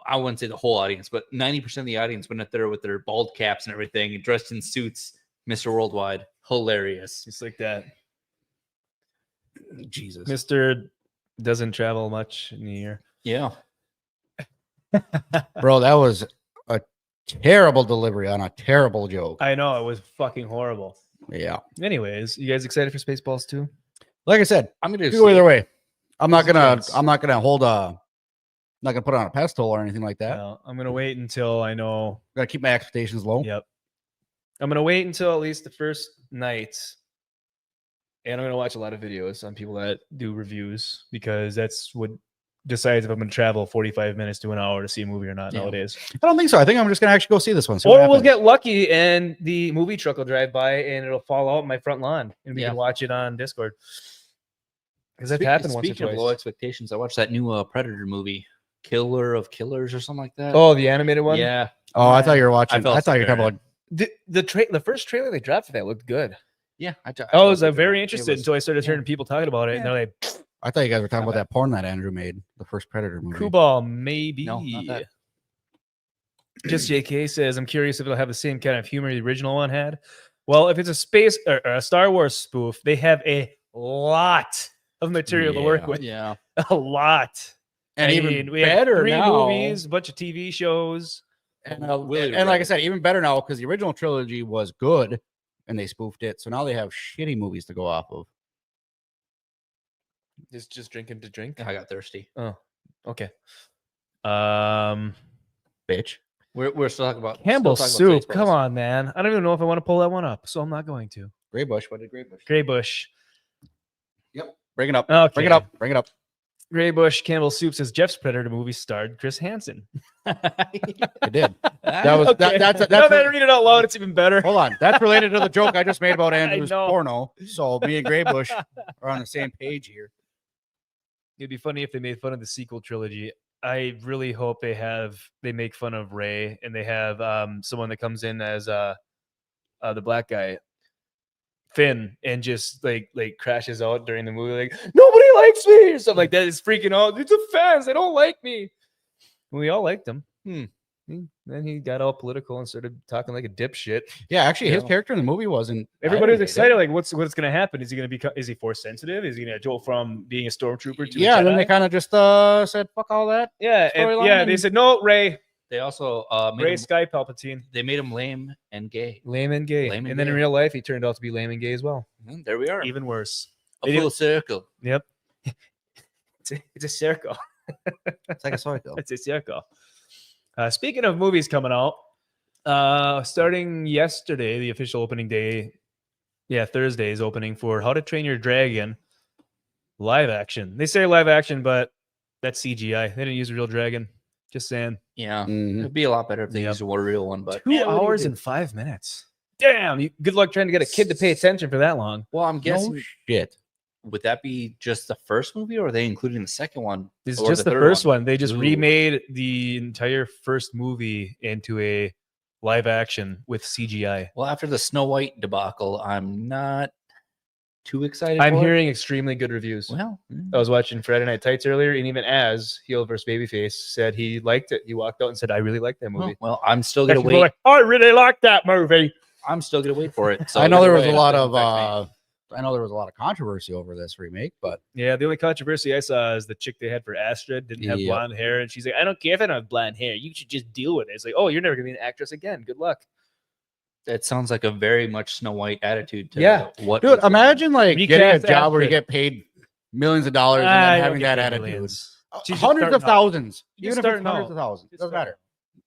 I wouldn't say the whole audience, but 90% of the audience went up there with their bald caps and everything, and dressed in suits. Mr. Worldwide, hilarious. Just like that. Jesus. Mr. doesn't travel much in a year. Yeah, Bro, that was a terrible delivery on a terrible joke. I know, it was fucking horrible. Yeah. Anyways, you guys excited for Spaceballs 2? Like I said, I'm gonna go either way. I'm not There's a gonna chance. I'm not gonna hold a not gonna put it on a pedestal or anything like that. No, I'm gonna wait until I know. Gotta keep my expectations low. Yep. I'm gonna wait until at least the first night, and I'm gonna watch a lot of videos on people that do reviews because that's what decides if I'm gonna travel 45 minutes to an hour to see a movie or not Yeah. nowadays. I don't think so. I think I'm just gonna actually go see this one. See what Or we'll happens. get lucky and the movie truck will drive by and it'll fall out in my front lawn and we Yeah. can watch it on Discord. Because that happened once or Speaking of twice. low expectations, I watched that new Predator movie, Killer of Killers or something like that. Oh, the animated one? yeah. Oh, I thought you were watching. I felt I thought you were talking scared. about The first trailer they dropped for that looked good. Yeah, I was very interested until I started yeah. hearing people talking about it, and they're like, I thought you guys were talking Not about that porn that Andrew made, the first Predator movie. Kubal, maybe. No, not that. Just JK says, I'm curious if it'll have the same kind of humor the original one had. Well, if it's a space or a Star Wars spoof, they have a lot of material to work with. Yeah. A lot. And I even mean, we have better 3 now, movies, a bunch of TV shows. and, Willie and like I Reed. said, even better now because the original trilogy was good, and they spoofed it. So now they have shitty movies to go off of. It's just drinking to drink. I got thirsty. Oh, okay. Bitch. We're still talking about Campbell still talking about soup. Come on, man. I don't even know if I want to pull that one up, so I'm not going to. Gray Bush. What did Gray Bush? Gray Bush. Yep. Bring it up. Okay. Bring it up. Bring it up. Gray Bush. Campbell soup says Jeff's Predator movie starred Chris Hansen. It did. That was Okay. that's Now that I read it out loud, it's even better. hold on. That's related to the joke I just made about Andrew's know. porno. So me and Gray Bush are on the same page here. It'd be funny if they made fun of the sequel trilogy. I really hope they make fun of Ray and they have someone that comes in as the black guy, Finn, and just like crashes out during the movie, like nobody likes me or something like that. It's freaking out. It's the fans, they don't like me. We all liked him. Then he got all political and started talking like a dipshit. Yeah, actually, his Yeah. character in the movie wasn't. Everybody was animated. excited, like what's going to happen? Is he going to become? Is he force sensitive? Is he going to go from being a stormtrooper to Yeah, a and then Jedi? they kind of just said, "Fuck all that." Yeah, storyline they and- said no, Ray, They also made Ray him, Sky Palpatine. they made him lame and gay. Lame and gay. Lame and and then in gay. real life, he turned out to be lame and gay as well. There we are. Even worse. A They full circle. Yep. It's a circle. It's like a cycle. It's a circle. Speaking of movies coming out, starting yesterday, the official opening day, Thursday is opening for How to Train Your Dragon live action. They say live action, but that's CGI. They didn't use a real dragon. Just saying. Yeah. Mhm. It'd be a lot better if they Yep. used a real one, but 2 hours and 5 minutes. Damn. Good luck trying to get a kid to pay attention for that long. well, I'm guessing No shit. would that be just the first movie or are they including the second one? It's or just the third first one. They just Ooh. remade the entire first movie into a live action with CGI. Well, after the Snow White debacle, I'm not too excited. I'm for it. hearing extremely good reviews. Well, I was watching Friday Night Tights earlier, and even Az, heel versus babyface, said he liked it. He walked out and said, "I really like that movie." well, I'm still gonna People wait. were like, I really like that movie. I'm still gonna wait for it. So I know either there was way, a lot nothing of affects me. I know there was a lot of controversy over this remake, but Yeah, the only controversy I saw is the chick they had for Astrid didn't have Yep. blonde hair, and she's like, "I don't care if I don't have blonde hair. You should just deal with it." It's like, "Oh, you're never gonna be an actress again. Good luck." That sounds like a very much Snow White attitude to Yeah. what dude, was going on. imagine like getting a Recast job where you Astrid. get paid millions of dollars and Ah, then you having don't get that paid attitude. millions. She's just Hundreds of starting out. thousands, She's even if it's starting hundreds out. of thousands, She's doesn't starting matter.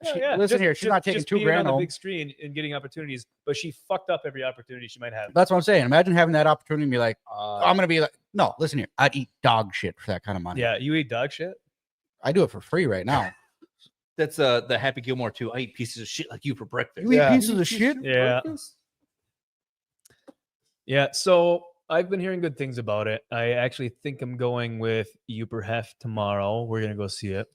Yeah, She- yeah. listen here, she's not taking just 2 being grand on the home. big screen and getting opportunities, but she fucked up every opportunity she might have. That's what I'm saying. Imagine having that opportunity and be like, Uh, I'm gonna be like, no, listen here, I'd eat dog shit for that kind of money. Yeah, you eat dog shit. I do it for free right now. that's the Happy Gilmore 2. I eat pieces of shit like you for breakfast. You eat Yeah. pieces of shit. Yeah. Yeah, so I've been hearing good things about it. I actually think I'm going with Uperhef tomorrow. We're gonna go see it.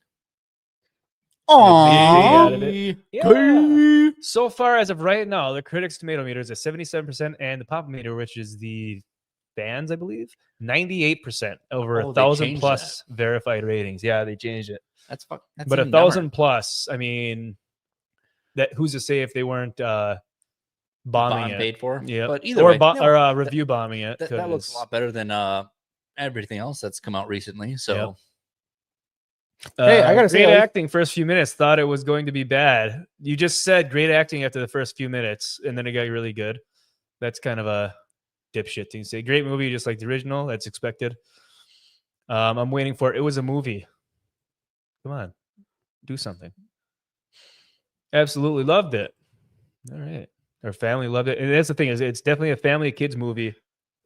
out of Aww. Yeah. So far, as of right now, the critics' tomato meter is at 77%, and the pop meter, which is the fans, I believe, 98% over Oh, a they 1,000 changed plus verified ratings. Yeah, they changed it. That's fuck. That's But a even dumber. 1,000 plus, I mean, that who's to say if they weren't bombing Bond it? paid for. Yeah, but either or, way, or review bombing it. that looks a 'cause- lot better than everything else that's come out recently. So Hey, I gotta say, great I- acting first few minutes. Thought it was going to be bad. You just said great acting after the first few minutes, and then it got really good. That's kind of a dipshit thing to say. Great movie, just like the original. That's expected. I'm waiting for it. It was a movie. Come on, do something. Absolutely loved it. All right, our family loved it, and that's the thing is, it's definitely a family kids movie.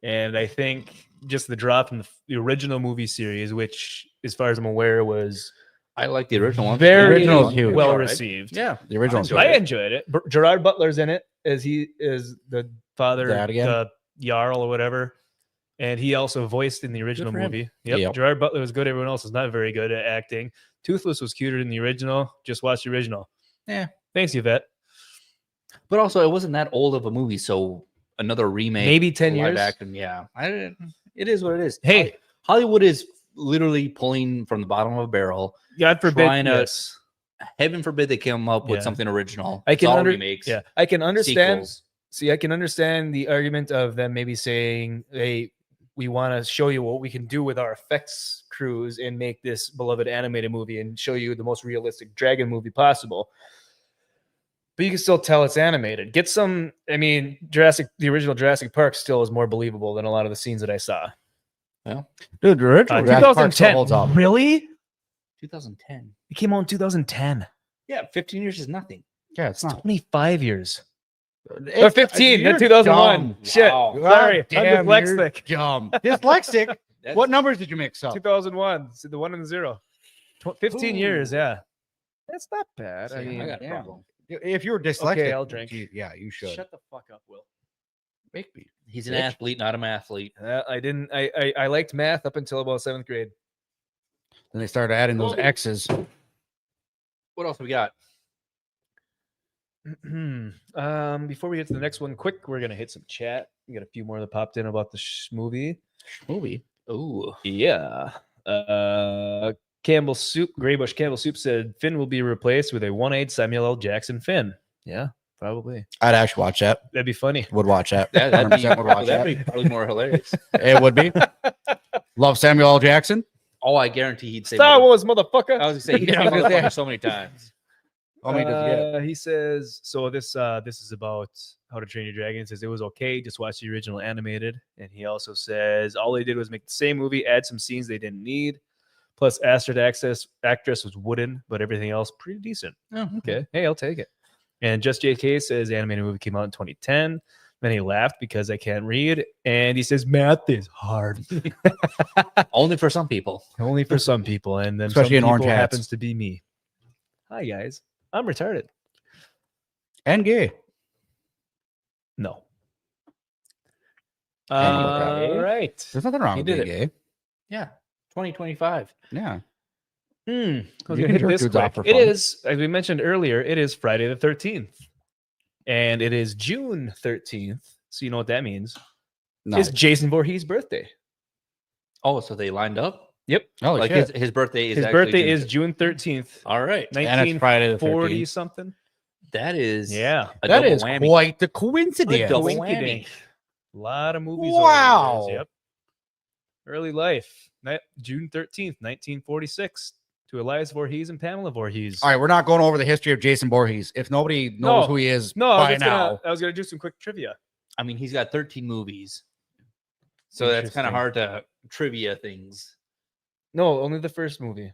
And I think just the drop from the original movie series, which, as far as I'm aware, was I like the original one. very original's huge. well Alright. received. Yeah, The original. enjoyed I it. enjoyed it. Gerard Butler's in it as he is the father, Dad again? the Jarl or whatever. And he also voiced in the original for him. movie. Yep. Yep. Gerard Butler was good. Everyone else is not very good at acting. Toothless was cuter than the original. Just watch the original. Yeah. Thanks, Yvette. But also, it wasn't that old of a movie, so another remake, Maybe 10 live years. action, yeah. It is what it is. Hey. Hollywood is literally pulling from the bottom of a barrel. God forbid. Trying to- Yes. Heaven forbid they come up with Yeah. something original. I It's can all under- remakes. Yeah, I can understand. sequels. See, I can understand the argument of them maybe saying, "Hey, we want to show you what we can do with our effects crews and make this beloved animated movie and show you the most realistic dragon movie possible." But you can still tell it's animated. Get some. I mean, the original Jurassic Park still is more believable than a lot of the scenes that I saw. Dude, the original Jurassic Park still 2010. holds up. Really? 2010. It came out in 2010. Yeah, 15 years is nothing. Yeah, it's not. 25 years. It's- Or 15. you're Not 2001. dumb. Shit. Wow. Sorry. I'm Damn, dyslexic. you're dumb. Dyslexic. That's- What numbers did you mix up? 2001. So the 1 and the 0. 15 years. Ooh. Yeah. That's not bad. I See, mean, I got a yeah. problem. If you were dyslexic, Okay, I'll drink. Yeah, you should. shut the fuck up, Will. Make me. He's an Bitch. athlete, not a mathlete. I didn't. I liked math up until about 7th grade. Then they started adding those X's. What else we got? Before we get to the next one, quick, we're gonna hit some chat. We got a few more that popped in about the movie. Movie. Ooh. Yeah. Campbell Soup, Graybush Campbell Soup said Finn will be replaced with a 1/8 Samuel L. Jackson Finn. Yeah, probably. I'd actually watch that. That'd be funny. Would watch that. That'd be, 100% would watch that. that'd be probably more hilarious. It would be. Love Samuel L. Jackson. Oh, I guarantee he'd say Star mother- Wars, motherfucker. I was gonna say he'd say I was gonna say- motherfucker so many times. How many does he get? He says so. This is about How to Train Your Dragon. He says it was okay. Just watch the original animated. And he also says all they did was make the same movie, add some scenes they didn't need. Plus, Astrid actress was wooden, but everything else pretty decent. Oh, Okay, hey, I'll take it. And Just JK says the animated movie came out in 2010. Then he laughed because I can't read, and he says math is hard, Only for some people. only for some people, and then Especially in some orange people hats. happens to be me. Hi guys, I'm retarded. And gay. No. Okay. All right. There's nothing wrong He with did being gay. Yeah. 2025. Yeah. I was You gonna can hit jerk this dudes off quick. for It fun. is, as we mentioned earlier, it is Friday the 13th. And it is June 13th. So you know what that means. No. It's Jason Voorhees' birthday. Oh, so they lined up? Yep. Holy Like shit. his birthday is His actually birthday June is 5th. June 13th, All right. And it's Friday the 1940 13th. something. That is Yeah. a That double is whammy. quite the coincidence. double Winky whammy. dink. A lot of movies. Wow. Over the years. Yep. Early life. June 13th, 1946. To Elias Voorhees and Pamela Voorhees. All right, we're not going over the history of Jason Voorhees. If nobody knows No. who he is No, by now, I was gonna do some quick trivia. I mean, he's got 13 movies. So that's kind Interesting. of hard to trivia things. No, only the first movie.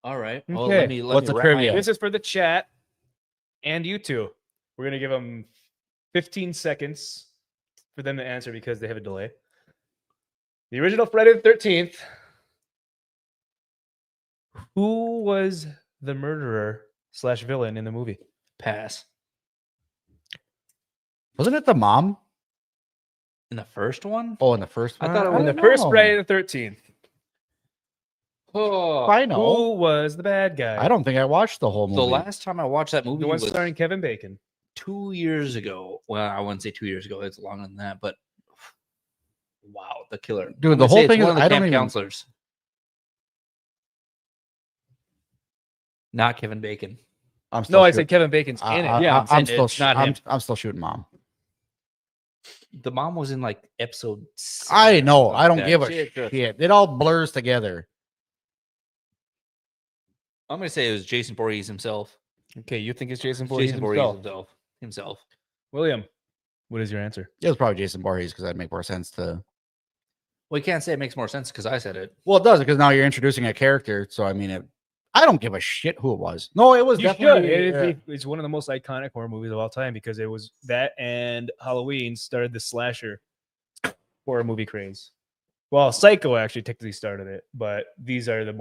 All right. Well, Okay. let me What's the wrap my trivia? head. This is for the chat and you two. We're gonna give them 15 seconds for them to answer because they have a delay. The original Friday the 13th. Who was the murderer / villain in the movie? Pass. wasn't it the mom? In the first one? Oh, in the first one? I thought it In was the first know. Friday the 13th. Oh. I know. Who was the bad guy? I don't think I watched the whole movie. The last time I watched that movie The one was starring Kevin Bacon. 2 years ago. Well, I wouldn't say 2 years ago. It's longer than that. But wow, the killer. Dude, I'm the gonna say whole it's thing one is- of the I don't camp even- counselors. Not Kevin Bacon. I'm still No, I shooting- said Kevin Bacon's in it. Yeah, I'm I'm saying it's not him. I'm still shooting mom. The mom was in like episode. I 7 or know. something I don't like give that. a Shit. shit. It all blurs together. I'm gonna say it was Jason Voorhees himself. Okay, you think it's Jason Voorhees Jason Voorhees himself. himself. William, what is your answer? It was probably Jason Voorhees because that'd make more sense to. Well, you can't say it makes more sense because I said it. Well, it does because now you're introducing a character. So I mean, I don't give a shit who it was. No, it was You definitely. should. It's one of the most iconic horror movies of all time because it was that and Halloween started the slasher horror movie craze. Well, Psycho actually technically started it, but these are the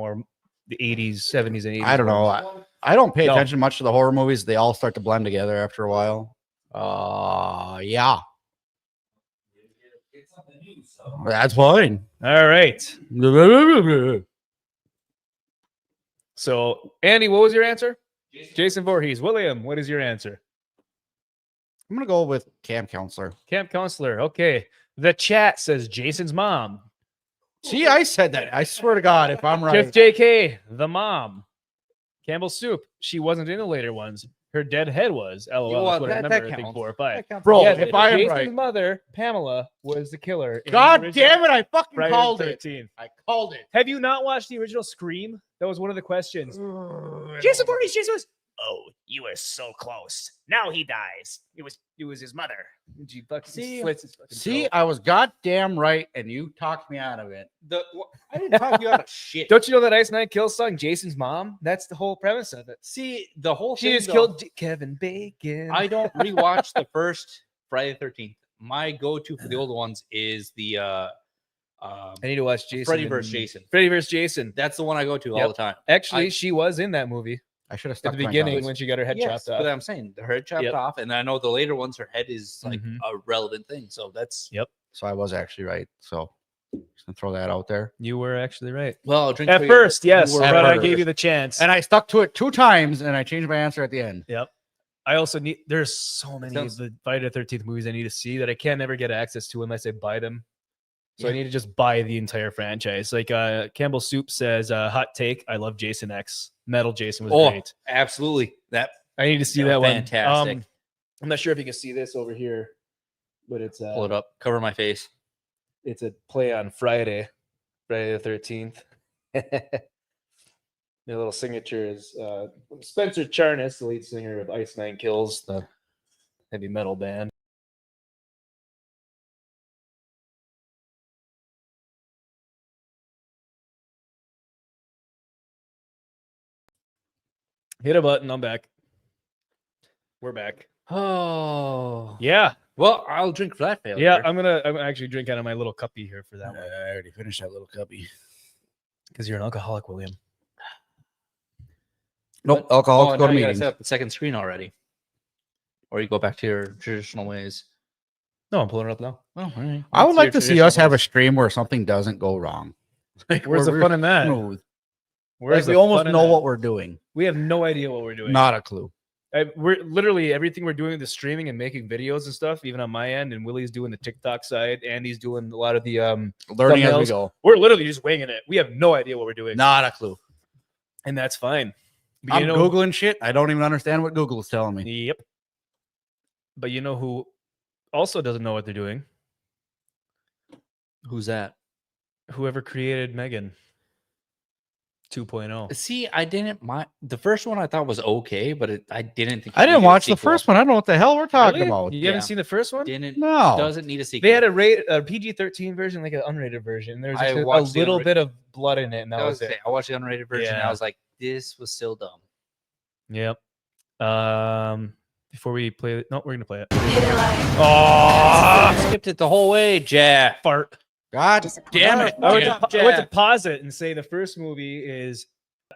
80s, 70s, and 80s. I don't know. horrors. I don't pay No. attention much to the horror movies. They all start to blend together after a while. Yeah, that's fine. All right. So, Andy, what was your answer? Jason Voorhees. William, what is your answer? I'm gonna go with camp counselor. Camp counselor. Okay. The chat says Jason's mom. See, I said that. I swear to God, if I'm right. Just JK, the mom. Campbell Soup. She wasn't in the later ones. Her dead head was. LOL. Well, That's what I that remember. I think counts. 4 or 5. Bro, Yeah, if I am Jason's right. mother, Pamela, was the killer. in the God original damn it, I fucking Friday called the it. 13th. I called it. Have you not watched the original Scream? That was one of the questions. Jason Voorhees, Jason was. Oh, you were so close. Now he dies. It was his mother. And she fucking slits his fucking See, throat. I was goddamn right, and you talked me out of it. I didn't talk you out of shit. Don't you know that Ice Nine Kills song, Jason's mom? That's the whole premise of it. See, the whole She thing, just though, killed Kevin Bacon. I don't rewatch the first Friday the 13th. My go-to for the older ones is the I need to watch Jason. Freddy vs. Jason. Freddy vs. Jason. That's the one I go to all Yep. the time. Actually, she was in that movie I should have at stuck the to my beginning guns. when she got her head Yes, chopped but off. I'm saying her head chopped Yep. off, and I know the later ones, her head is like Mhm. a relevant thing. So that's So I was actually right. So just gonna throw that out there. You were actually right. well. Drink At for your- first, yes, you were but at I first. gave you the chance. And I stuck to it 2 times, and I changed my answer at the end. Yep. I also need. There's so many Sounds- of the Friday the 13th movies I need to see that I can't ever get access to unless I buy them. So I Yeah. need to just buy the entire franchise. Like Campbell Soup says, hot take. I love Jason X. Metal Jason was Oh, great. absolutely. That I need to see yeah, that one. fantastic. I'm not sure if you can see this over here, but it's pull it up, cover my face. it's a play on Friday the 13th. Their little signature is Spencer Charnas, the lead singer of Ice Nine Kills, the heavy metal band. Hit a button. I'm back. We're back. Oh, Yeah. well, I'll drink for that failure. Yeah. I'm actually drinking out of my little cuppy here for that one. I already finished that little cubby. Because you're an alcoholic, William. Nope, Oh, alcohol. and Go now to you gotta meetings. set up the second screen already, or you go back to your traditional ways. No, I'm pulling it up now. Oh, all right. I would That's like your to see traditional us have a ways. stream where something doesn't go wrong. Like, Where's where the we're fun in that? smooth. Where's Like, we the almost fun in know that? what we're doing. We have no idea what we're doing. Not a clue. We're literally everything we're doing the streaming and making videos and stuff, even on my end, and Willie's doing the TikTok side, Andy's doing a lot of the Learning as we thumbnails. go. We're literally just winging it. We have no idea what we're doing. Not a clue. And that's fine. But I'm you know, Googling shit. I don't even understand what Google is telling me. Yep. But you know who also doesn't know what they're doing? Who's that? Whoever created Megan 2.0. See, I didn't mind the first one. I thought was okay, but I didn't think. I didn't watch the first one. I don't know what the hell we're talking Really? about. You Yeah. haven't seen the first one? Didn't No. doesn't need a sequel. They had a PG-13 version, like an unrated version. There's I just a watched the little unrated- bit of blood in it, and that That was was it. I watched the unrated version. And Yeah. I was like, this was still dumb. Yep. Before we play it, no, we're gonna play it. I skipped it the whole way, Jeff. Fart. God damn it. I went, Yeah. to, I went to pause it and say the first movie is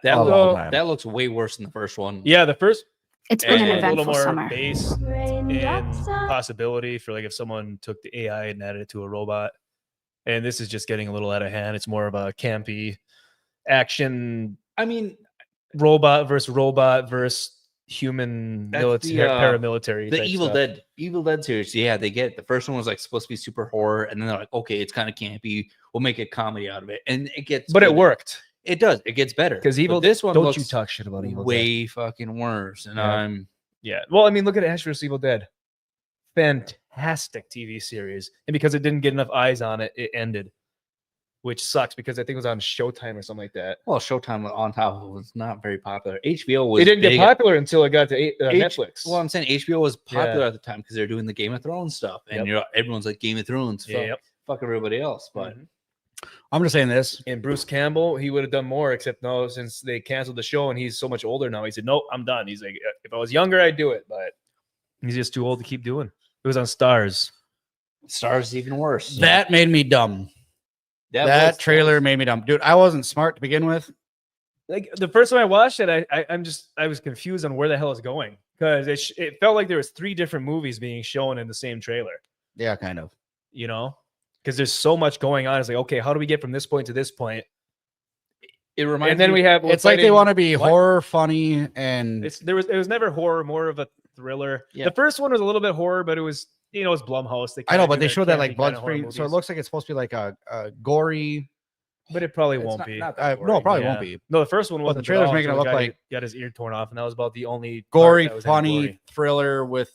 That Oh, look- man. that looks way worse than the first one. the first It's And been an a a little eventful more summer. base and possibility for like if someone took the AI and added it to a robot. And this is just getting a little out of hand. It's more of a campy action I mean, robot versus human That's military the, paramilitary. the type Evil Dead series. Yeah, they get it. The first one was like supposed to be super horror, and then they're like, okay, it's kind of campy. We'll make a comedy out of it, and it gets. But it good. worked. It does. It gets better Because Evil But this one don't looks you talk shit about Evil Dead. way fucking worse, and Yeah. I'm Yeah. Well, I mean, look at Ash vs. Evil Dead. Fantastic TV series. And because it didn't get enough eyes on it, it ended. Which sucks because I think it was on Showtime or something like that. well. Showtime on top of it was not very popular. HBO was. It didn't big get popular until it got to H- Netflix. Well, I'm saying HBO was popular Yeah. at the time because they're doing the Game of Thrones stuff, and Yep. everyone's like Game of Thrones. Fuck, Yep. fuck everybody else. But Mhm. I'm just saying this. And Bruce Campbell, he would have done more, except no, since they canceled the show and he's so much older now, he said, "Nope, I'm done." He's like, "If I was younger, I'd do it, but he's just too old to keep doing." It was on Stars. Stars is even worse. That made me dumb. That was- trailer made me dumb. Dude, I wasn't smart to begin with. Like the first time I watched it, I was confused on where the hell it's going because it felt like there was 3 different movies being shown in the same trailer. Yeah, kind of. You know, because there's so much going on. It's like, okay, how do we get from this point to this point? It reminds And then me, we have It's like they want to be what? horror, funny, and It was never horror, more of a thriller. Yeah. The first one was a little bit horror, but it was it's Blumhouse. I know, but they show showed that like blood free, so it looks like it's supposed to be like a gory. but it probably it's won't not- be. not that No, it probably Yeah. won't be No, the first one But was the trailer's making it look like- got his ear torn off, and that was about the only part gory, that was any funny gory. thriller with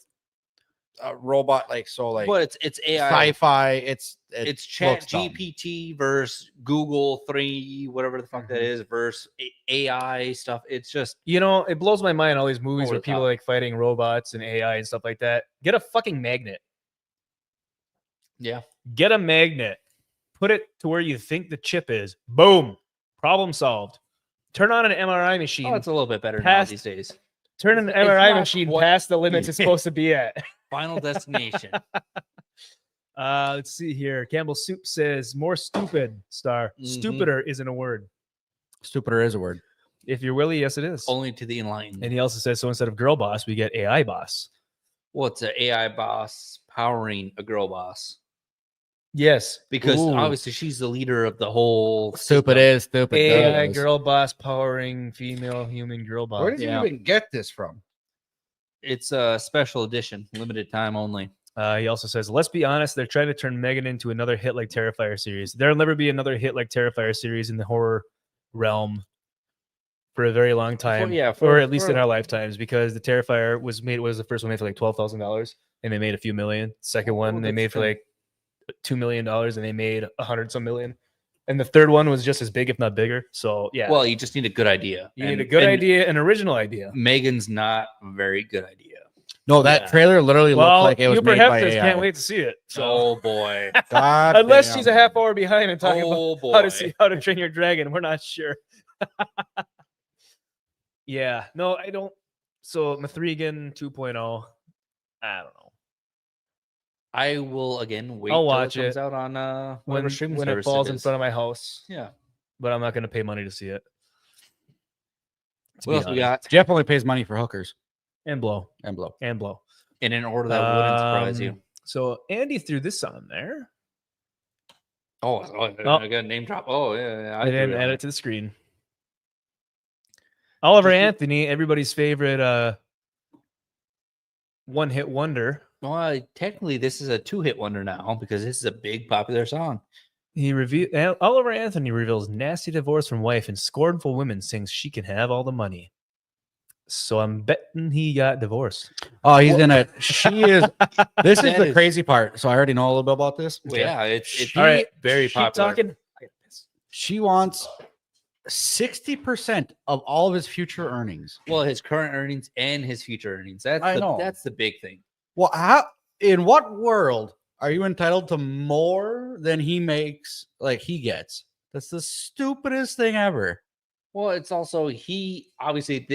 a robot, like so, like but it's AI. sci-fi. It's It's Chat looks dumb. GPT versus Google 3, whatever the fuck that is, versus AI stuff. It's just It blows my mind, all these movies Over where the people top. like fighting robots and AI and stuff like that. Get a fucking magnet. yeah. Get a magnet. Put it to where you think the chip is. Boom. Problem solved. Turn on an MRI machine. Oh, it's a little bit better now Past- these days. Turn an it's MRI not machine quite- past the limits it's supposed to be at. Final destination. Let's see here. Campbell Soup says more stupid star. Mhm. Stupider isn't a word. stupider is a word. If you're Willie, yes, it is. Only to the enlightened. And he also says so instead of girl boss, we get AI boss. Well, it's an AI boss powering a girl boss Yes. because Ooh. obviously she's the leader of the whole Stupid system. is stupid. AI does. girl boss powering female human girl boss. Where did Yeah. you even get this from? It's a special edition, limited time only. He also says, let's be honest, they're trying to turn Megan into another hit like Terrifier series. There'll never be another hit like Terrifier series in the horror realm for a very long time. Or at least in our lifetimes, because the Terrifier was the first one made for like $12,000 and they made a few million. Second one they that's made for true. like $2 million and they made 100 some million. And the third one was just as big, if not bigger. So yeah, Well, you just need a good idea. you need And- a good and idea, an original idea. Megan's not a very good idea. No, that Yeah. trailer literally Well, looked like it was you made by perhaps AI. can't wait to see it. So Oh boy. God unless damn. she's a half hour behind and talking about Oh boy. how to see how to train your dragon. We're not sure. Yeah, no, I don't. So Mithrigan 2.0, I don't know. I will again wait I'll till watch it comes it out on When, whatever streaming when it service falls in is. front of my house, Yeah. but I'm not going to pay money to see it. To What be else we honest. got? Jeff only pays money for hookers And blow. and blow. And blow. In an order that wouldn't surprise you. So Andy threw this on there. Oh, I got a name drop. Oh, yeah. I threw didn't it add on. it to the screen. Oliver Did you- Anthony, everybody's favorite one-hit wonder. Well, technically, this is a 2-hit wonder now because this is a big popular song. Oliver Anthony reveals nasty divorce from wife and scornful women sings she can have all the money. So I'm betting he got divorced. Oh, he's in it. She is. This is That the is- crazy part. So I already know a little bit about this. Well, yeah, it's All right, very keep popular. talking. She wants 60% of all of his future earnings. Well, his current earnings and his future earnings. I know. That's the big thing. Well, how? In what world are you entitled to more than he makes? Like he gets. That's the stupidest thing ever. Well, it's also he obviously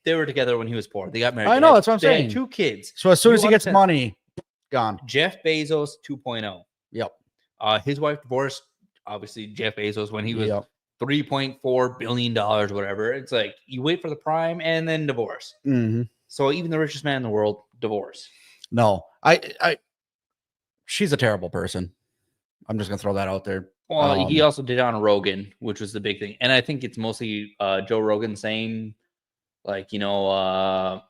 they were together when he was poor. They got married. I They know, had- that's what I'm they had saying. 2 kids. So as soon You as he gets understand- money, gone. Jeff Bezos 2.0. Yep. His wife divorced. Obviously, Jeff Bezos when he was Yep. $3.4 billion, whatever. It's like you wait for the prime and then divorce. Mhm. So even the richest man in the world, divorce. No, she's a terrible person. I'm just gonna throw that out there. Well, he also did on Rogan, which was the big thing. And I think it's mostly Joe Rogan saying, like, Well,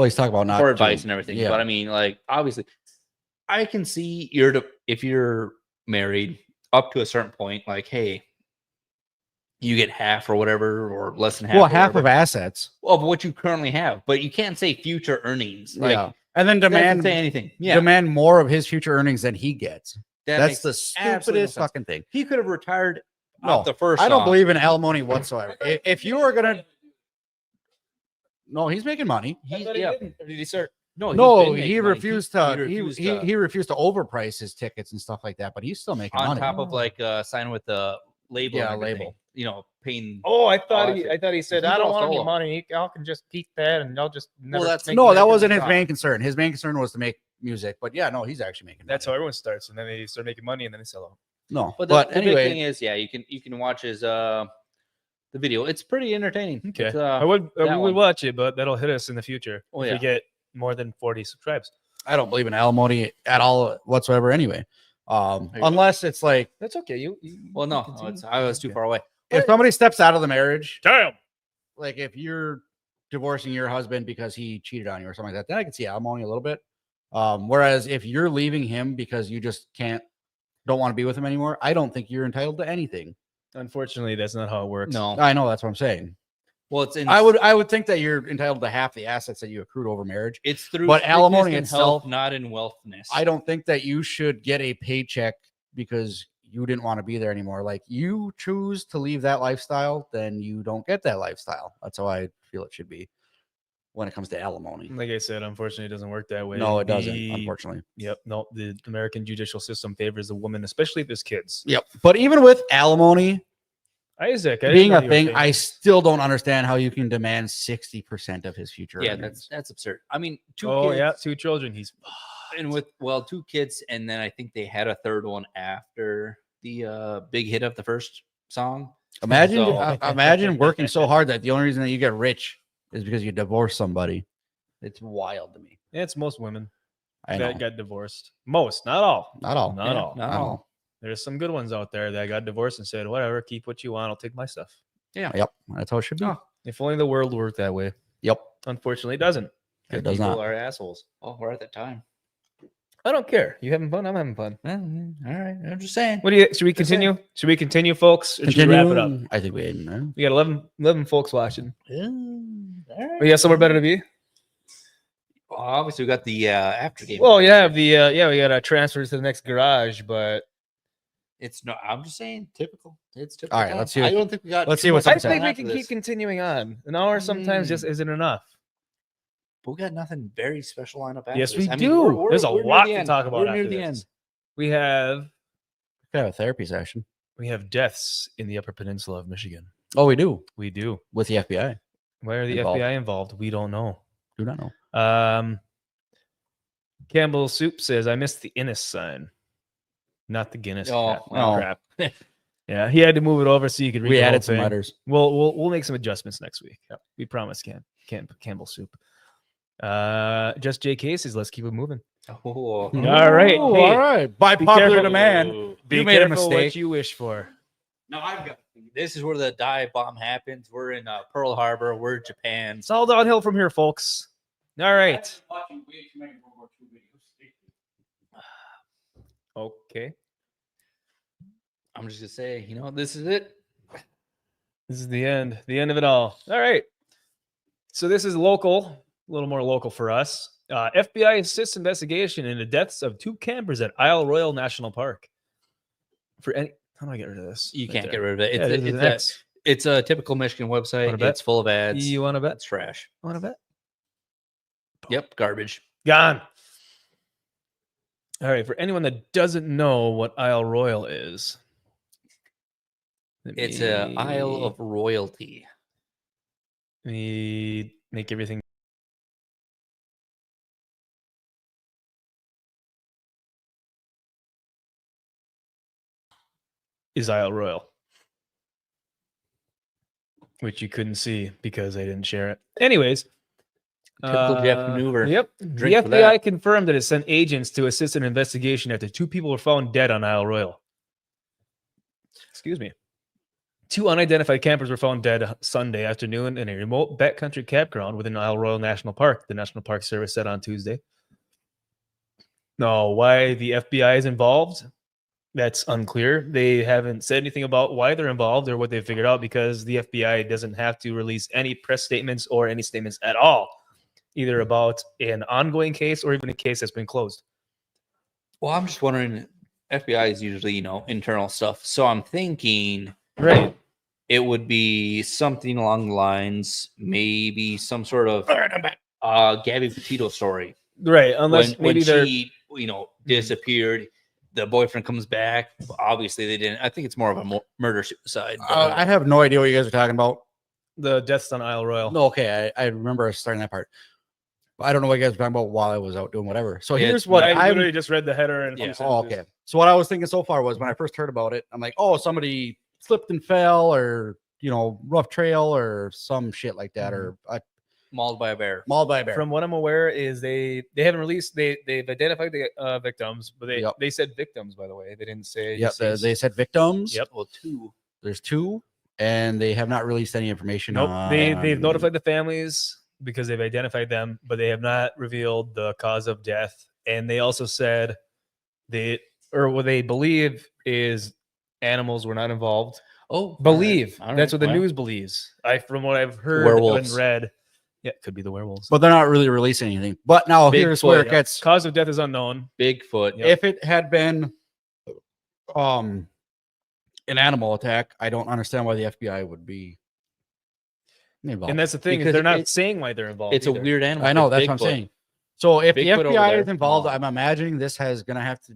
he's talking about not for advice doing- and everything. yeah. But I mean, like, obviously, I can see if you're married up to a certain point, like, hey, you get half or whatever, or less than half. Well, or half of whatever. assets. Well, but what you currently have, but you can't say future earnings. Like, Yeah, and then that doesn't demand say anything. Yeah, demand more of his future earnings than he gets. that That's makes the absolutely no stupidest sense. fucking thing. He could have retired No, off the first. I don't song. believe in alimony whatsoever. If you are gonna, no, he's making money. Did he start? No, he's No, been he making money. refused He to. refused He refused to overprice his tickets and stuff like that. But he's still making on money. top of like signing with the label. Yeah, and everything, label. You know, paying. Oh, I Oh, thought I see. he said, He's I don't all want any solo. money. Y'all can just keep that and y'all just never that's- make No, money." that wasn't his job. main concern. His main concern was to make music. But yeah, no, he's actually making. That's how money. everyone starts, and then they start making money, and then they sell out. No, But but, the big anyway, thing is, yeah, you can watch his the video. It's pretty entertaining. Okay, It's, I would that we would one. watch it, but that'll hit us in the future Oh, if yeah. we get more than 40 subscribes. I don't believe in alimony at all whatsoever. Anyway, you go. unless it's like That's okay. Well, no, I was too far away. if somebody steps out of the marriage, Damn. like if you're divorcing your husband because he cheated on you or something like that, then I can see alimony a little bit. Whereas if you're leaving him because you just don't want to be with him anymore, I don't think you're entitled to anything. Unfortunately, that's not how it works. No. I know, that's what I'm saying. Well, it's in. I would think that you're entitled to half the assets that you accrued over marriage. It's through. But alimony sickness and itself- health, not in wealthness. I don't think that you should get a paycheck because you didn't want to be there anymore. Like you choose to leave that lifestyle, then you don't get that lifestyle. That's how I feel it should be when it comes to alimony. Like I said, unfortunately, it doesn't work that way. No, it doesn't, unfortunately. Yep. No, the American judicial system favors the woman, especially if there's kids. Yep. But even with alimony Isaac, I didn't being know a you were thing, famous. I still don't understand how you can demand 60% of his future. Yeah, earnings. that's absurd. I mean, two Oh kids. yeah, 2 children. He's And with 2 kids, and then I think they had a third one after the big hit of the first song. imagine So- imagine working so hard that the only reason that you get rich is because you divorce somebody. It's wild to me. it's most women I know. that got divorced. Most, not all. Not all. Not Yeah, all. not Not all. all. There's some good ones out there that got divorced and said, "Whatever, keep what you want. I'll take my stuff." Yep. That's how it should be. Oh. If only the world worked that way. Yep. Unfortunately, it doesn't. It does People not. are assholes. Oh, we're at that time. I don't care. You having fun? I'm having fun. Well, all right. I'm just saying. What do you? Should we continue? Should we continue, folks? Or should we wrap it up? I think we know. We got 11 folks watching. All right. We got somewhere better to be. Well, obviously, we got the after game. Well, yeah, we got to transfer to the next garage, but It's no. I'm just saying, typical. It's typical. All right, time. let's see I what- don't think we got. let's too see what's much I up time think we after can this, keep continuing on. An hour sometimes just isn't enough. But we got nothing very special lined up. After Yes, this. we I mean, do. There's a we're near lot the to end. talk about We're near after the this. end. We have Have a therapy session. deaths in the Upper Peninsula of Michigan. Oh, we do We do. with the FBI. Why are the Involved. FBI involved? We don't know. Do not know. Campbell Soup says, I missed the Innis sign, not the Guinness. Oh, cap. well. Crap. Yeah, he had to move it over so you could read We the whole added some thing. letters. We'll make some adjustments next week. We promise, Campbell Soup. Just JK says, let's keep it moving. Oh, All right. Ooh, Hey, all right. By be popular careful. demand. Be You made a careful mistake. what you wish for. No, I've got. This is where the dive bomb happens. We're in Pearl Harbor. We're Japan. It's all downhill from here, folks. All right. Okay. I'm just gonna say, this is it. This is the end of it all. All right. So this is local, a little more local for us. FBI assists investigation into deaths of 2 campers at Isle Royale National Park. How do I get rid of this? You Right can't there. get rid of it. Yeah, this is an X. It's a typical Michigan Wanna website. bet? It's full of ads. You want to bet? It's trash. Want to bet? Yep, garbage. Gone. All right. For anyone that doesn't know what Isle Royale is, It's a Isle of Royalty. Let me make everything. Is Isle Royale, which you couldn't see because I didn't share it. Anyways, Typical Jeff maneuver. Yep. Drink the for FBI that. confirmed that it sent agents to assist in an investigation after 2 people were found dead on Isle Royale. Excuse me. 2 unidentified campers were found dead Sunday afternoon in a remote backcountry campground within Isle Royale National Park, the National Park Service said on Tuesday. Now, why the FBI is involved? That's unclear. They haven't said anything about why they're involved or what they figured out because the FBI doesn't have to release any press statements or any statements at all, either about an ongoing case or even a case that's been closed. Well, I'm just wondering. FBI is usually, internal stuff. So I'm thinking Right. it would be something along the lines, maybe some sort of Gabby Petito story. Right. Unless when maybe they're she, disappeared, the boyfriend comes back. Obviously, they didn't. I think it's more of a murder suicide. I have no idea what you guys are talking about. the deaths on Isle Royale. No, okay. I remember starting that part. I don't know what you guys were talking about while I was out doing whatever. So Yeah, here's what I I'm. literally just read the header and a few Yeah. Oh, sentences. okay. So what I was thinking so far was when I first heard about it, I'm like, oh, somebody slipped and fell, or rough trail, or some shit like that, or Mauled by a bear. mauled by a bear. From what I'm aware, is they haven't released. They've identified the victims, but they said victims. By the way, they didn't say. Yeah, deceased. they said victims. Yep. Well, 2. There's 2. and they have not released any information. Nope. on... They've notified the families because they've identified them, but they have not revealed the cause of death. And they also said what they believe is animals were not involved. Oh, Believe. all right, That's what the well, news believes. From what I've heard Werewolves. and read. Yeah, it could be the werewolves. But they're not really releasing anything. But now here's where it Bigfoot, gets. Cause of death is unknown. Bigfoot. Yep. If it had been an animal attack, I don't understand why the FBI would be involved. And that's the thing, is Because they're not it's- saying why they're involved. It's a either. weird animal. I know, It's that's what I'm Bigfoot. saying. So if Bigfoot the over FBI there, is involved, come on. I'm imagining this has going to have to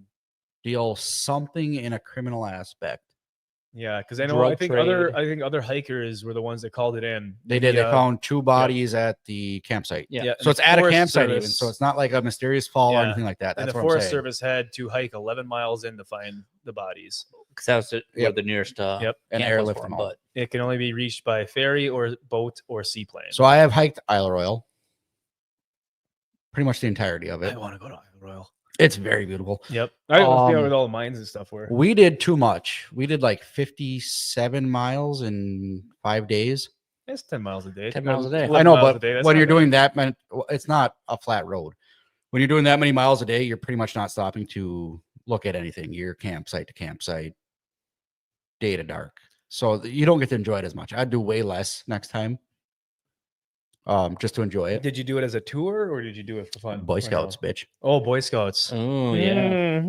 deal something in a criminal aspect. Yeah, because I Drug think other hikers were the ones that called it in. They did. The, They found 2 bodies at the campsite. Yeah. yeah, So and it's the at a Forest campsite even. Service- So it's not like a mysterious fall or Yeah. anything like that. and That's the what I'm Forest saying. Service had to hike 11 miles in to find the bodies. Because that was where Yep. the nearest Yep. And camp was airlift for them 'em, all. but It can only be reached by ferry or boat or seaplane. So I have hiked Isle Royale. Pretty much the entirety of I it. want to go to Isle Royale. It's very beautiful. Yep. I don't know Um, where all the mines and stuff were. We did too much. We did like 57 miles in 5 days. It's 10 miles a day. 10 miles a day. 11 I know, miles a but day, that's when not you're bad. doing that, it's not a flat road. When you're doing that many miles a day, you're pretty much not stopping to look at anything. You're campsite to campsite, day to dark. So you don't get to enjoy it as much. I'd do way less next time, just to enjoy it. Did you do it as a tour or did you do it for fun? Boy Or Scouts, no? bitch. Oh, Boy Scouts. oh yeah.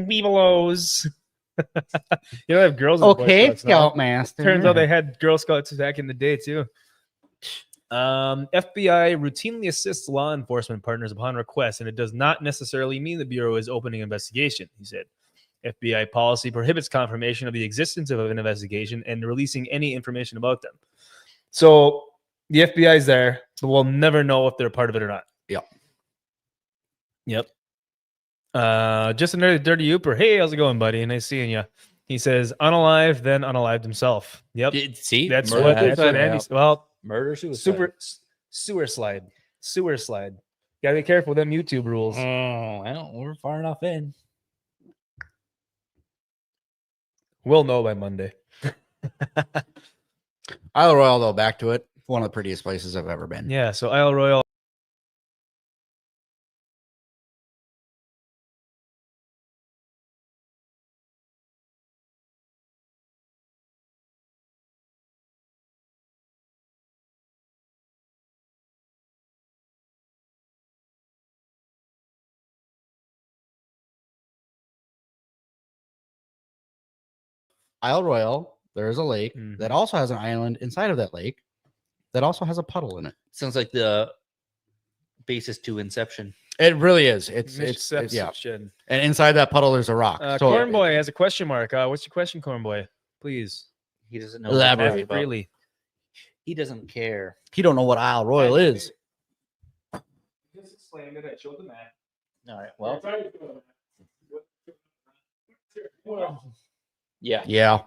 Bebelos. You know, they have girls in the Boy Okay, Scouts now. Scoutmaster. Turns out they had Girl Scouts back in the day too. FBI routinely assists law enforcement partners upon request, and it does not necessarily mean the Bureau is opening an investigation, he said. FBI policy prohibits confirmation of the existence of an investigation and releasing any information about them. So the FBI is there, but we'll never know if they're part of it or not. Yep. Yep. Just another dirty Ooper. Hey, how's it going, buddy? Nice seeing you. He says, unalive, then unalived himself. Yep. See, That's murder, what suicide. Andy's. Well, murder suicide. sewer slide. Gotta be careful with them YouTube rules. Oh, well, we're far enough in. We'll know by Monday. Isle Royale, though, back to it. One of the prettiest places I've ever been. Yeah, so Isle Royale. Isle Royale, there is a lake Mhm. that also has an island inside of that lake that also has a puddle in it. Sounds like the basis to Inception. It really is. It's yeah. Misception. And inside that puddle, there's a rock. So Corn Boy has a question mark. What's your question, Corn Boy? Please. He doesn't know. Elaborate. What about. Really? He doesn't care. he don't know what Isle Royale is. Just explained it. I showed the map. All right. Well, yeah. Yeah.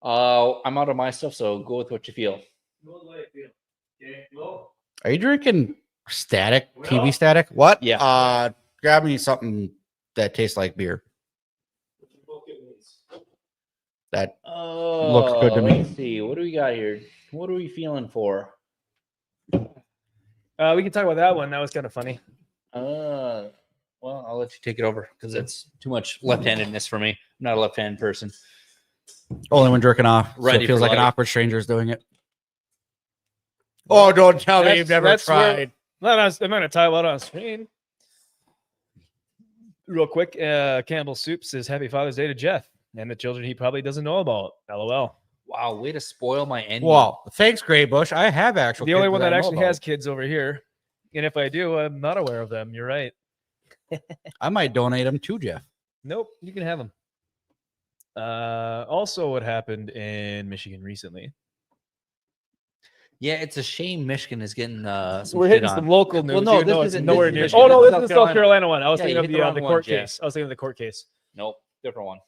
I'm out of my stuff, so go with what you feel. Are you drinking static? TV static? What? Yeah. Grab me something that tastes like beer. That Oh, good to me. Let's see. What do we got here? What are we feeling for? We can talk about that one. That was kind of funny. Well, I'll let you take it over because it's too much left-handedness for me. I'm not a left-handed person. only when jerking off. So Ready it feels for like an life. awkward stranger is doing it. Oh, don't tell me you've never That's where- tried. I'm going to tie it on screen. Real quick, Campbell Soup says, Happy Father's Day to Jeff and the children he probably doesn't know about. LOL. Wow, way to spoil my ending. Well, thanks, Gray Bush. I have actual. The only kids one that I know actually about. has kids over here. And if I do, I'm not aware of them. You're right. I might donate them to Jeff. Nope, you can have them. Also, what happened in Michigan recently? Yeah, it's a shame Michigan is getting some We're shit hitting on. some local news. Well, no, You this know, isn't- it's nowhere this near. is Oh no, Michigan. this is the South Carolina one. I was Yeah, thinking you of hit the wrong the one, court Jeff. case. I was thinking of the court case. Nope, different one.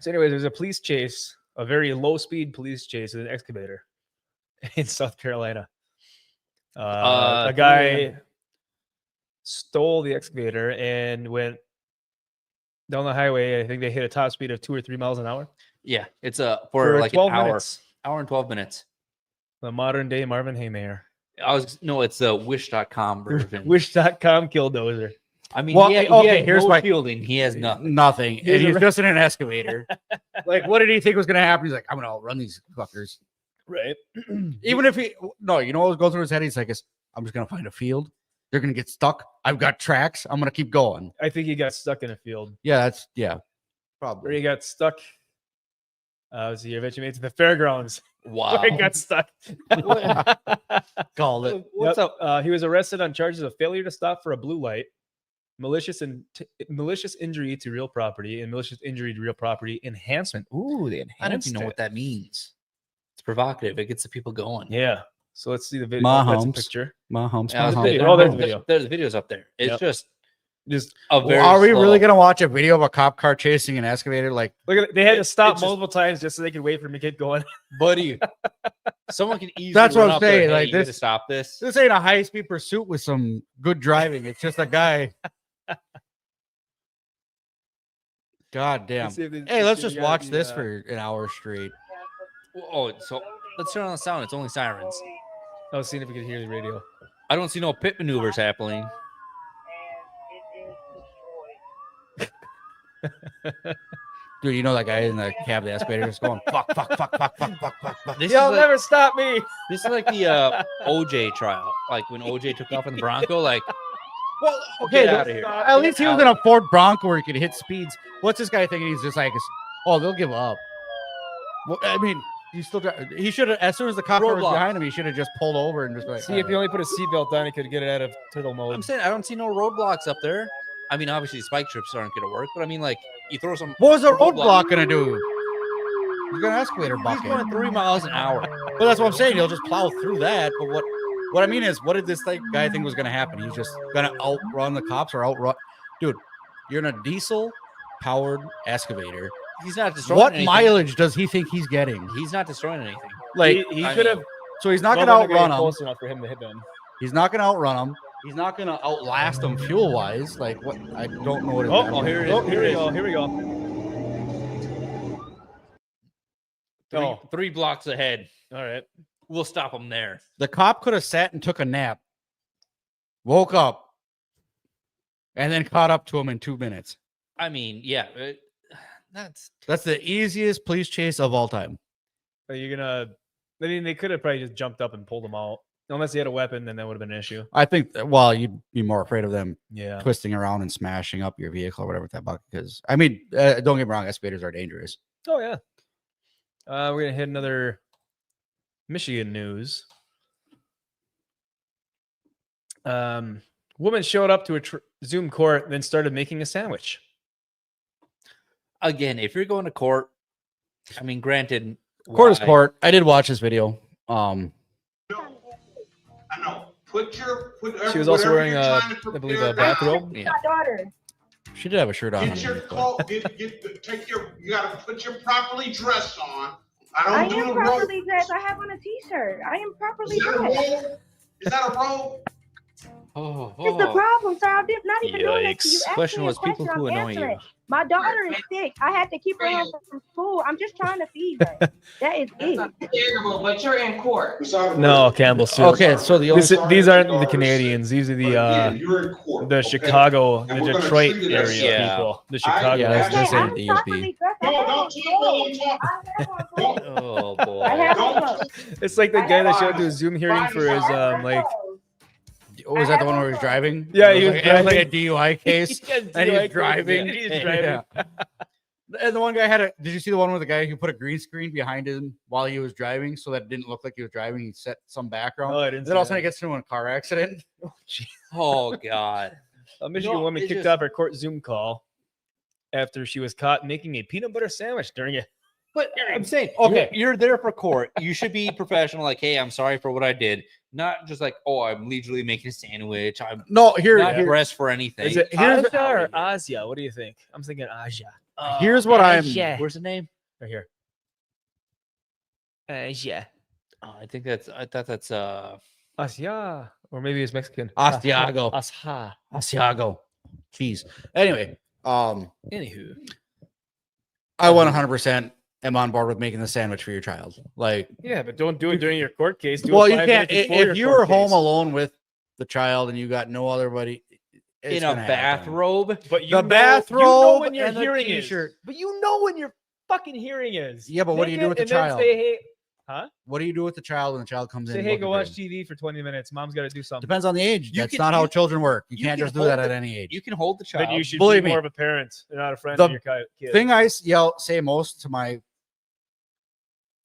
So, anyways, there's a police chase, a very low-speed police chase with an excavator in South Carolina. A who- guy stole the excavator and went down the highway. I think they hit a top speed of 2 or 3 miles an hour. Yeah, it's for like 12 an hour, minutes. hour and 12 minutes. The modern day Marvin Haymaker. It's the wish.com version. Wish.com killdozer. I mean, Well, he okay, has here's no my- shielding. He has nothing. Nothing. Here's And a he's just in an excavator. Like, what did he think was going to happen? He's like, I'm going to outrun these fuckers. Right. Even if he, no, you know what was going through his head? He's like, I'm just going to find a field. They're going to get stuck. I've got tracks. I'm going to keep going. I think he got stuck in a field. Yeah, Or probably. he got stuck. He eventually made it to the fairgrounds. Wow. Where he got stuck. Called it. What's Yep. up? He was arrested on charges of failure to stop for a blue light, malicious injury to real property, and malicious injury to real property enhancement. Ooh, they enhanced I don't even know what that means. It's provocative. It gets the people going. Yeah. So let's see the video. Ma That's a Holmes. picture. Mahomes. Yeah, the Mahomes. video. Oh, there's the video. The video's up there. It's Yep. just Just a very. Are we really slow- going to watch a video of a cop car chasing an excavator? Like, look at it. They had to stop it's just- multiple times just so they could wait for him to get going. buddy? Someone can easily. That's what run I'm up there, saying, "Hey, like, you gotta this- stop this. this ain't a high speed pursuit with some good driving. It's just a guy. God damn. Let's see if they- Hey, let's see if just we got watch the, this for an hour straight. Oh, so let's turn on the sound. It's only sirens. I was seeing if we could hear the radio. I don't see no pit maneuvers happening. Dude, you know that guy in the cab of the excavator just going, fuck, fuck, fuck, fuck, fuck, fuck, fuck, fuck. This You'll is like, never stop me. this is like the OJ trial, like when OJ took off in the Bronco. Like, Well, okay, Get outta here. at least he was in a Ford Bronco where he could hit speeds. What's this guy thinking? He's just like, oh, they'll give up. Well, I mean, he should have, as soon as the cop car was Roadblock. behind him, he should have just pulled over and just like, See if he only put a seatbelt on, he could get it out of turtle I'm mode. saying I don't see no roadblocks up there. I mean, obviously spike trips aren't going to work, but I mean, like, you throw some. what was the roadblock- roadblock gonna do? He's gonna excavator He's bucket. going 3 miles an hour. But that's what I'm saying. He'll just plow through that. But what I mean is, what did this guy think was gonna happen? He's just gonna outrun the cops or outrun. Dude, you're in a diesel powered excavator. He's not destroying What anything. mileage does he think he's getting? He's not destroying anything. Like, he I could mean, have. so he's not well, gonna they're gonna outrun get him. close enough for him to hit them. He's not gonna outrun him. He's not gonna outlast him fuel wise. Like, what? I don't know what. Oh, here it is. Oh, Here we go. Here we go. Three blocks ahead. All right. We'll stop him there. The cop could have sat and took a nap, woke up, and then caught up to him in 2 minutes. I mean, yeah, that's That's the easiest police chase of all time. Are you gonna? I mean, they could have probably just jumped up and pulled him out. Unless he had a weapon, then that would have been an issue. I think, well, you'd be more afraid of them Yeah. twisting around and smashing up your vehicle or whatever with that bucket. Because, I mean, don't get me wrong, excavators are dangerous. Oh yeah. We're gonna hit another Michigan news. Woman showed up to a Zoom court, and then started making a sandwich. again. If you're going to court, I mean, granted, Court is why- court. I did watch this video. I know. She was also wearing I believe, a bathrobe. Yeah. My daughter. She did have a shirt on. Get your underneath, but- coat. Take your. You gotta put your properly dressed on. I I don't do am the robe. properly dressed. I have on a t-shirt. I am properly Is that a dressed. robe? Is that a robe? Oh, It's the problem, sir. I did not even know that to you. Yikes. Asked Question me a was people question, who I'm annoy answering. you. My daughter is sick. I had to keep her home from school. I'm just trying to feed her. That is it. Understandable, but you're in court. No, Campbell. Still. Okay, so the only These aren't the Canadians. These are You're in court. the okay? Chicago, And the we're gonna Detroit treat it area as Yeah. people. The Chicago. Yeah, I was gonna say I'm the properly dressed. I No, have don't on talk while I'm clothes. talking. I have on clothes. Oh I boy. have on Don't- clothes. It's like the I guy that have showed up on- to a Zoom hearing for his like. was that the one where he was driving? Yeah, It he was like, it was like a driving. DUI case. And he's driving. He's driving. Yeah. And the one guy had a. Did you see the one with the guy who put a green screen behind him while he was driving, so that it didn't look like he was driving? He set some background. Oh, I didn't And see then all of a sudden that. he gets into a car accident. Oh god. A Michigan No, woman it's kicked just- off her court Zoom call after she was caught making a peanut butter sandwich during it. But I'm saying, Okay. okay, you're there for court. You should be professional. Like, hey, I'm sorry for what I did. Not just like, oh, I'm leisurely making a sandwich. I'm No, here, not here dressed for anything. Is it Here's Asia or Asia? What do you think? I'm thinking Asia. here's what I'm. Asia. Where's the name? Right here. Asia. Oh, I think that's. I thought that's. Asia. Or maybe it's Mexican. Asiago. Asha. Asiago. Jeez. Anyway, Anywho, I 100% am on board with making the sandwich for your child. Like, yeah, but don't do it during your court case. Do well, it you 5 can't. minutes before your If you court were home case. alone with the child and you got no other buddy In a bathrobe. But The you know bathrobe when your and the hearing t-shirt. is. But you know when your fucking hearing is. Yeah, but what do you do with the and then child? Say, hey, huh? What do you do with the child when the child comes Say, in? hey, looking go for watch him? TV for 20 minutes. Mom's got to do something. Depends on the age. You That's can- not how you- children work. You you can't can just do that hold at any age. You can hold the child. Then you should Believe be me. more of a parent, not a friend The of your kid. Thing I say most to my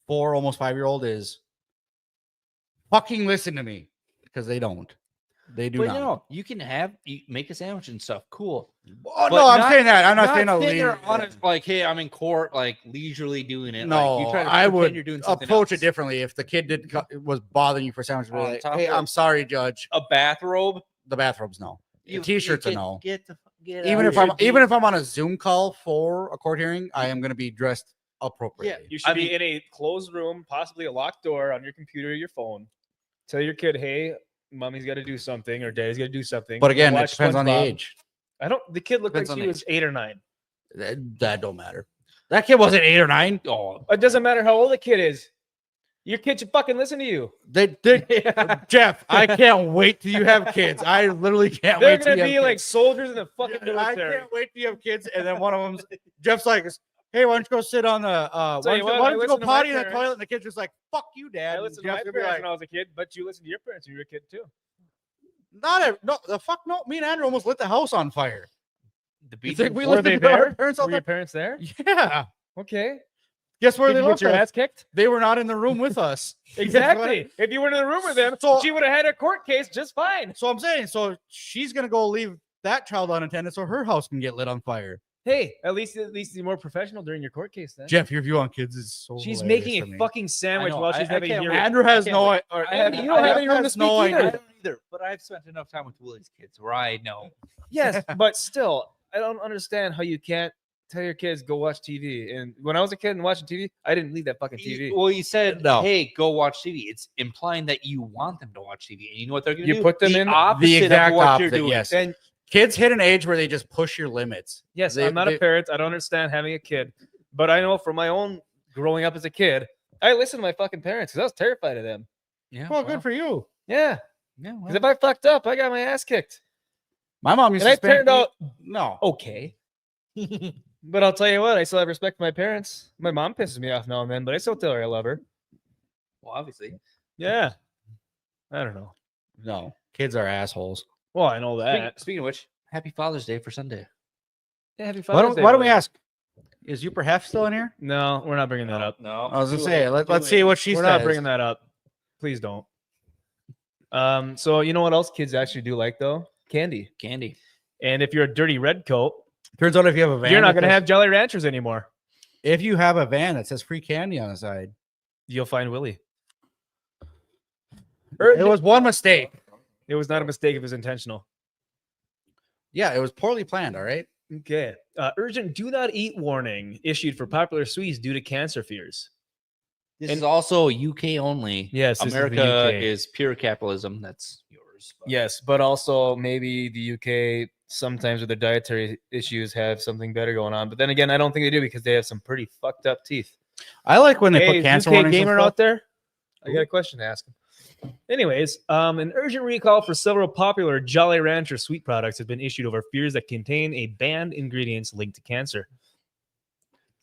4, almost 5-year-old is fucking listen to me, because they don't. They do But not. no, you can make a sandwich and stuff. Cool. Oh, But no, I'm not- saying that. I'm not saying no. sitting there honest, like, hey, I'm in court, like leisurely doing it. No, like, you try to I pretend would you're doing something approach else. it differently. If the kid was bothering you for sandwich, On like, top hey, of- I'm sorry, judge. A bathrobe. The bathrobes, no. The You t-shirts, get, no. Get Even if I'm on a Zoom call for a court hearing, I am going to be dressed appropriately. You should I be mean- in a closed room, possibly a locked door on your computer or your phone. Tell your kid, hey, mommy's got to do something or daddy's got to do something. But again, it Watch depends on the SpongeBob. age. The kid looked Depends like on he the was 8 or 9. That don't matter. That kid wasn't 8 or 9. Oh, It doesn't matter how old the kid is. Your kid should fucking listen to you. They Jeff, I can't wait till you have kids. I literally can't They're wait till gonna you be have like kids. soldiers in the fucking I military. can't wait till you have kids. And then one of them's Jeff's like, hey, why don't you go sit on the why Tell you don't what, you, why I don't you listened go to my potty in the parents. toilet? And the kid's just like, fuck you, dad. I And listened to my Jeff's gonna parents be when I was a kid, but you listen to your parents when you were a kid too. no, the fuck no. Me and Andrew almost lit the house on fire. the You beat. think we Were listened they to our there? parents all Were the your time? parents there? Yeah. Okay. Guess where Did they you get left your us? ass kicked? They were not in the room with us. Exactly. If you were in the room with them, So- she would have had a court case just fine. So I'm saying, so she's gonna go leave that child unattended so her house can get lit on fire. Hey, at least you're more professional during your court case then. Jeff, your view on kids is so. She's hilarious making to a me. fucking sandwich I know. while she's I having a can't hearing. wait. Andrew has I no. can't Or, You don't have any room to has speak no either. I idea. don't either, but I've spent enough time with Willie's kids where I know. Yes, but still, I don't understand how you can't tell your kids go watch TV. And when I was a kid and watching TV, I didn't leave that fucking TV. Well, you said, No. hey, go watch TV. It's implying that you want them to watch TV. And you know what they're going to You do? put them the in- opposite The exact of what opposite. you're doing. Yes. And Kids hit an age where they just push your limits. yes, They- I'm not they- a parent. I don't understand having a kid, but I know from my own growing up as a kid, I listened to my fucking parents because I was terrified of them. Yeah. Well, good for you. Yeah, Yeah. because if I fucked up, I got my ass kicked, My mom used and to I spend. turned out No. okay. But I'll tell you what, I still have respect for my parents. My mom pisses me off now and then, but I still tell her I love her. Well, obviously. Yeah, I don't know. No. Kids are assholes. Well, I know that. Speaking of which, happy Father's Day for Sunday. Yeah, happy Why Father's don't, Day, why don't we buddy. ask? Is Uper Hef still in here? No, we're not bringing that up. No. I was gonna say, let's see what she We're says. not bringing that up. Please don't. So you know what else kids actually do like though? Candy. Candy. And if you're a dirty red coat, Turns out if you have a van, you're not that going to says- have Jolly Ranchers anymore. If you have a van that says free candy on the side, You'll find Willie. it was one mistake. It was not a mistake. It was intentional. Yeah, it was poorly planned. All right. Okay. Urgent do not eat warning issued for popular sweets due to cancer fears. This And- is also UK only. Yes, this is the America UK. is pure capitalism. That's yours. but- Yes, but also maybe the UK sometimes with their dietary issues have something better going on. But then again, I don't think they do because they have some pretty fucked up teeth. I like when they Hey, put cancer UK warnings. gamer and stuff. out there, I got a question to ask him. Anyways, an urgent recall for several popular Jolly Rancher sweet products has been issued over fears that contain a banned ingredients linked to cancer.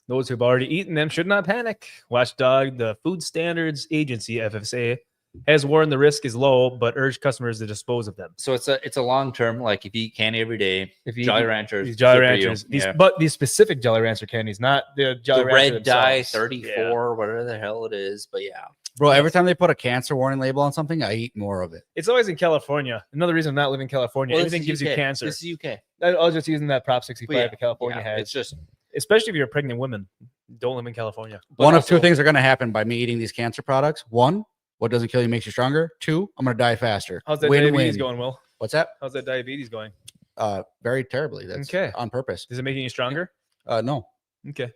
Those who've already eaten them should not panic. Watchdog, the Food Standards Agency (FSA), has warned the risk is low, but urged customers to dispose of them. So it's a long term. Like if you eat candy every day, If you Jolly eat Ranchers, these Jolly good for you. Ranchers, Yeah. but these specific Jolly Rancher candies, not the Jolly the Rancher red dye themselves. 34, whatever the hell it is. But yeah, Bro, every time they put a cancer warning label on something, I eat more of it. It's always in California. Another reason I'm not living in California. Well, this Anything is gives you UK. cancer. This is UK. I was just using that Prop 65 But yeah, that California yeah, has. it's just Especially if you're a pregnant woman, don't live in California. but One of two also- things are going to happen by me eating these cancer products. One, what doesn't kill you makes you stronger. Two, I'm going to die faster. How's that Win, diabetes win. going, Will? What's that? How's that diabetes going? Very terribly. That's Okay. on purpose. Is it making you stronger? No. Okay.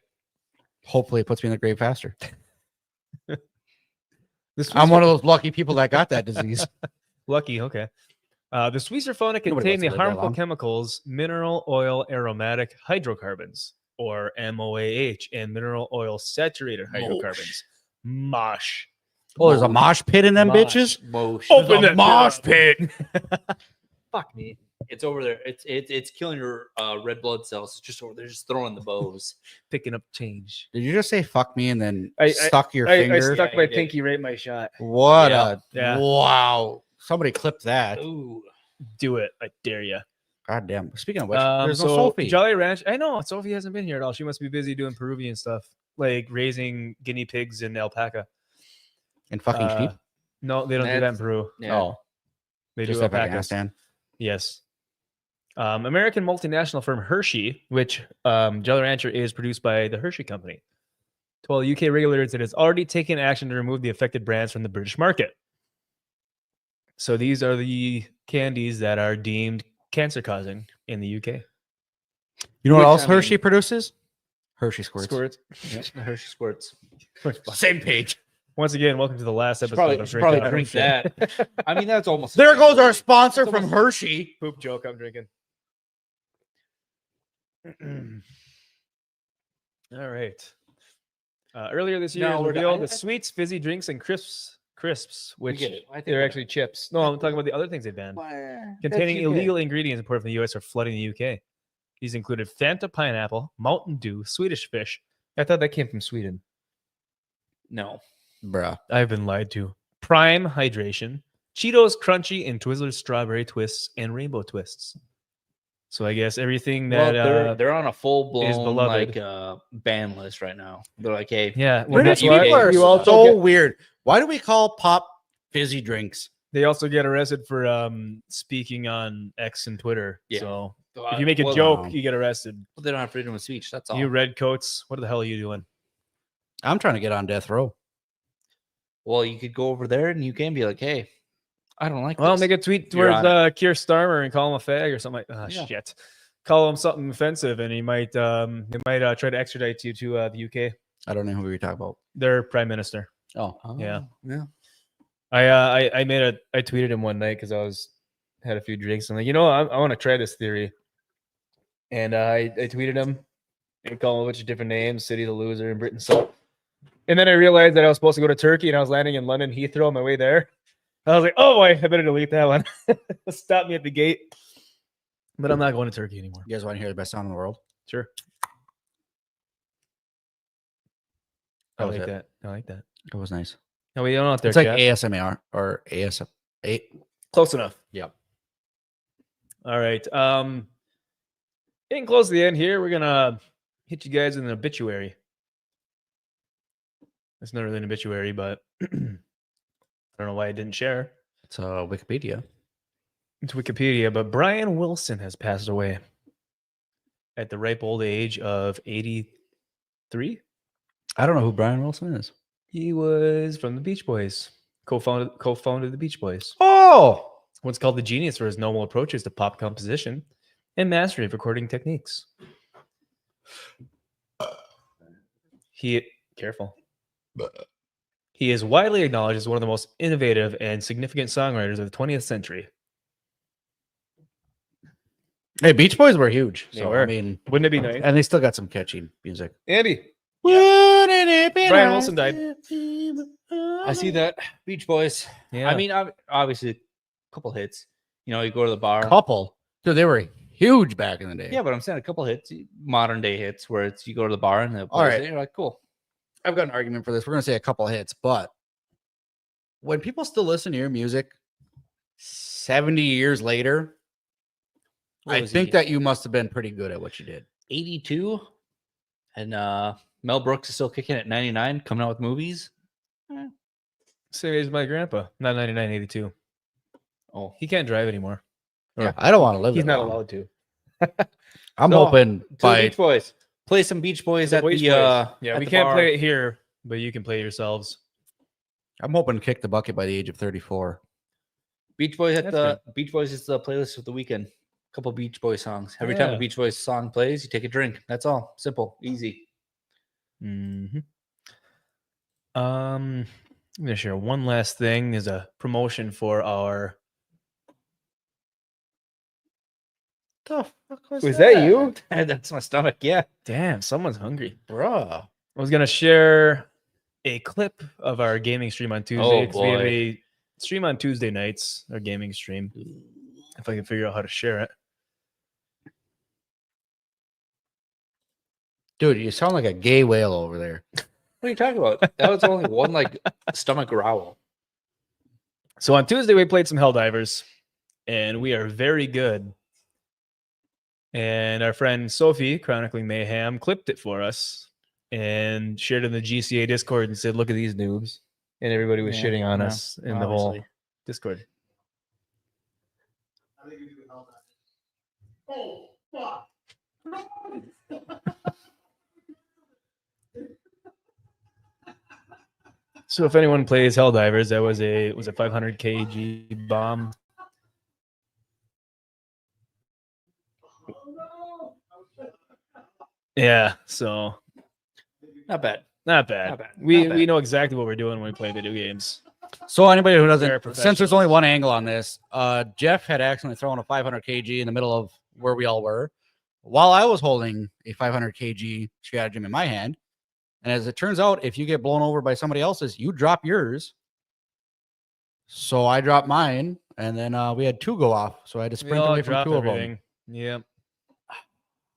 Hopefully, it puts me in the grave faster. This I'm one of those lucky people that got that disease. lucky. Okay. The sweets are found to Nobody contain wants to the live that harmful long. chemicals mineral oil aromatic hydrocarbons, or MOAH, and mineral oil saturated hydrocarbons. Mosh. Oh, there's a mosh pit in them bitches. Mosh. Open There's a that mosh shit pit. Fuck me. It's over there. It's killing your red blood cells. It's just over there, just throwing the bows. Picking up change. Did you just say fuck me and then I- stuck your I finger? stuck Yeah, my you did. pinky right in my shot. What Yeah. a Yeah. wow! Somebody clipped that. Ooh. Do it. I dare you. God damn. Speaking of which, there's no so Sophie. Jolly Ranch. I know Sophie hasn't been here at all. She must be busy doing Peruvian stuff, like raising guinea pigs and alpaca. and fucking sheep. No, they don't do that in That's- Peru. Yeah. Oh, They just do alpacas. Afghanistan. Yes. American multinational firm Hershey, which Jolly Rancher is produced by the Hershey Company, told UK regulators it has already taken action to remove the affected brands from the British market. So these are the candies that are deemed cancer-causing in the UK. You know what Which, else I mean- Hershey produces? Hershey squirts. Squirts. Yep, the Hershey squirts. Same page. Once again, welcome to the last Should episode of should probably DrinkUP. drink that. I mean, that's almost. There goes our sponsor It's from almost- Hershey. Poop joke I'm drinking. All right. Earlier this year, No, it was we're revealed I- the sweets, fizzy drinks, and crisps, which get it. I think they're we're- actually chips. No, I'm talking about the other things they banned. Containing That's UK. illegal ingredients imported from the US are flooding the UK. These included Fanta pineapple, Mountain Dew, Swedish fish. I thought that came from Sweden. No. Bruh. I've been lied to. Prime hydration, Cheetos crunchy, and Twizzlers strawberry twists and rainbow twists. So I guess everything that Well, they're on a full blown beloved. like ban list right now. They're like, hey, yeah, well, British that's why people are you also so get- weird. Why do we call pop fizzy drinks? They also get arrested for speaking on X and Twitter. Yeah. So if you make a well, joke, you get arrested. they don't have freedom of speech. That's all. You redcoats, what the hell are you doing? I'm trying to get on death row. Well, you could go over there and you can be like, hey, I don't like Well, this. make a tweet You're towards on Keir Starmer and call him a fag or something like. Oh Yeah. shit! Call him something offensive, and he might try to extradite you to the UK. I don't know who we talk about. Their prime minister. Oh, Yeah. Yeah. I tweeted him one night because had a few drinks. I'm like, I want to try this theory, and I tweeted him and called him a bunch of different names: City the loser and Britain suck. And then I realized that I was supposed to go to Turkey, and I was landing in London Heathrow on my way there. I was like, oh boy, I better delete that one. Stop me at the gate. But I'm not going to Turkey anymore. you guys want to hear the best sound in the world? Sure. That I was like it. that. I like that. It was nice. No, we don't know if It's they're like ASMR or ASM. close enough. Yep. All right. Getting close to the end here, we're gonna hit you guys with an obituary. It's not really an obituary, but I don't know why I didn't share. It's Wikipedia. It's Wikipedia, but Brian Wilson has passed away at the ripe old age of 83. I don't know who Brian Wilson is. He was from the Beach Boys, co-founded the Beach Boys. Oh, What's called the genius for his novel approaches to pop composition and mastery of recording techniques. Careful. He is widely acknowledged as one of the most innovative and significant songwriters of the 20th century. hey, Beach Boys were huge. They So were. I mean, Wouldn't it be nice? and they still got some catchy music. Andy. Wouldn't it be Brian nice Wilson died. if I see that. Beach Boys. Yeah. I mean, obviously, a couple hits. You go to the bar. couple? Dude, they were huge back in the day. Yeah, but I'm saying a couple hits, modern day hits, where it's you go to the bar and the All right. you're like, cool. I've got an argument for this. We're gonna say a couple hits, but when people still listen to your music 70 years later, What I was think he? that you must have been pretty good at what you did. 82, and Mel Brooks is still kicking at 99, coming out with movies. Same age as my grandpa. Not 99, 82. Oh, He can't drive anymore. Yeah, I don't want to live. He's that not long. allowed to. I'm So, hoping to the by Beach Boys. Play some Beach Boys at Beach the Boys. Yeah, at we the can't bar. play it here, but you can play it yourselves. I'm hoping to kick the bucket by the age of 34. Beach Boys at That's the Beach Boys is the playlist of the weekend. Couple Beach Boys songs. Every time Yeah. a Beach Boys song plays, you take a drink. That's all. Simple, easy. Mm-hmm. I'm gonna share one last thing. Is a promotion for our The fuck was that you? That's my stomach. Yeah, Damn, someone's hungry. bruh. I was gonna share a clip of our gaming stream on Tuesday because we have boy. a stream on Tuesday nights, our gaming stream. If I can figure out how to share it. Dude, you sound like a gay whale over there. What are you talking about? That was only one like stomach growl. So on Tuesday we played some Helldivers, and we are very good. And our friend Sophie, Chronicling Mayhem, clipped it for us and shared it in the GCA Discord and said, "Look at these noobs," and everybody was Yeah, shitting on yeah, us in the whole obviously. Discord. Oh, fuck. So if anyone plays Helldivers, that was a 500 kg bomb. Yeah, so Not bad. not bad. Not bad. We Not bad. we know exactly what we're doing when we play video games. So anybody who Very doesn't, since there's only professionals. one angle on this, Jeff had accidentally thrown a 500 kg in the middle of where we all were, while I was holding a 500 kg stratagem in my hand. And as it turns out, if you get blown over by somebody else's, you drop yours. So I dropped mine, and then we had two go off. So I had to We sprint all away from drop two of them. everything. Yeah.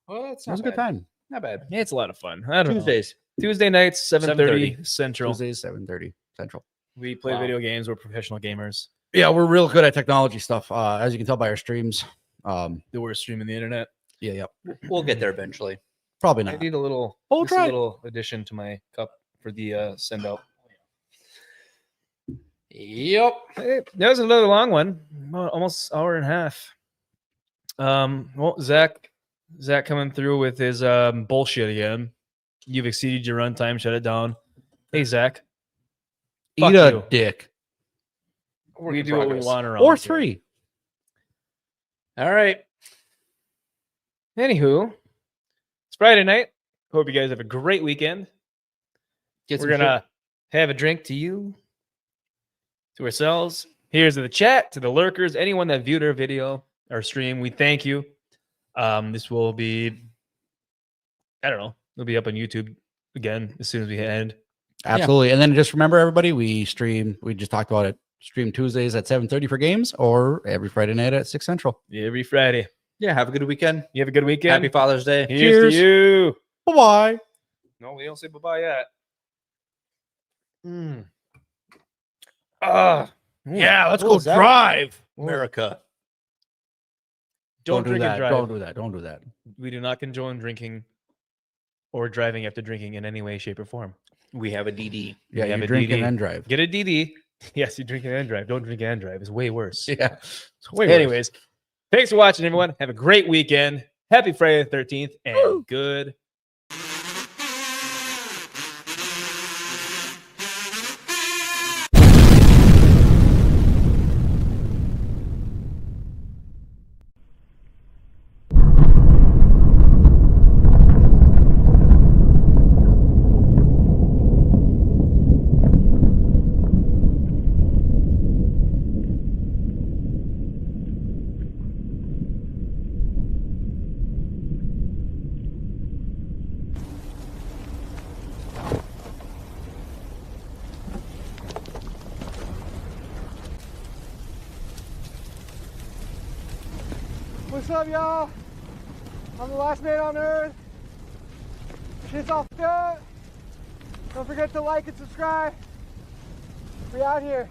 Well, that's It was a good time. Not bad. Yeah, it's a lot of fun. I don't know. Tuesdays. Tuesday nights, 7:30 7:30 Central. Tuesdays, 7:30 Central. We play Wow. video games. We're professional gamers. Yeah, we're real good at technology stuff, as you can tell by our streams. That we're streaming the internet. Yeah, yep. We'll get there eventually. Probably I not. need a little, Oh, just a try. little addition to my cup for the send out. Yep. Hey, that was another long one, almost hour and a half. Well, Zach coming through with his bullshit again. You've exceeded your runtime. Shut it down. Hey, Zach. Fuck Eat a you. dick. We do what we want around Or here. 3. All right. Anywho, it's Friday night. Hope you guys have a great weekend. Get We're some gonna have a drink to you, to ourselves. Here's to the chat, to the lurkers, anyone that viewed our video, our stream. We thank you. This will be, I don't know, it'll be up on YouTube again as soon as we end. Absolutely. And then just remember, everybody, we stream, we just talked about it, stream Tuesdays at 7:30 for games, or every Friday night at 6 Central. Every Friday. Yeah. Have a good weekend. You have a good weekend. Happy Father's Day. Here's Cheers. to you. Bye-bye. No, we don't say bye-bye yet. Yeah, let's go drive. America. Don't do drink that. and drive. Don't do that. Don't do that. We do not condone drinking or driving after drinking in any way, shape, or form. We have a DD. Yeah, have you a drink DD. and then drive. Get a DD. Yes, you drink and then drive. Don't drink and drive. It's way worse. Yeah. It's way worse. Anyways, thanks for watching, everyone. Have a great weekend. Happy Friday the 13th, and good. What's up, y'all? I'm the last man on earth. Shit's all good. Don't forget to like and subscribe. We out here.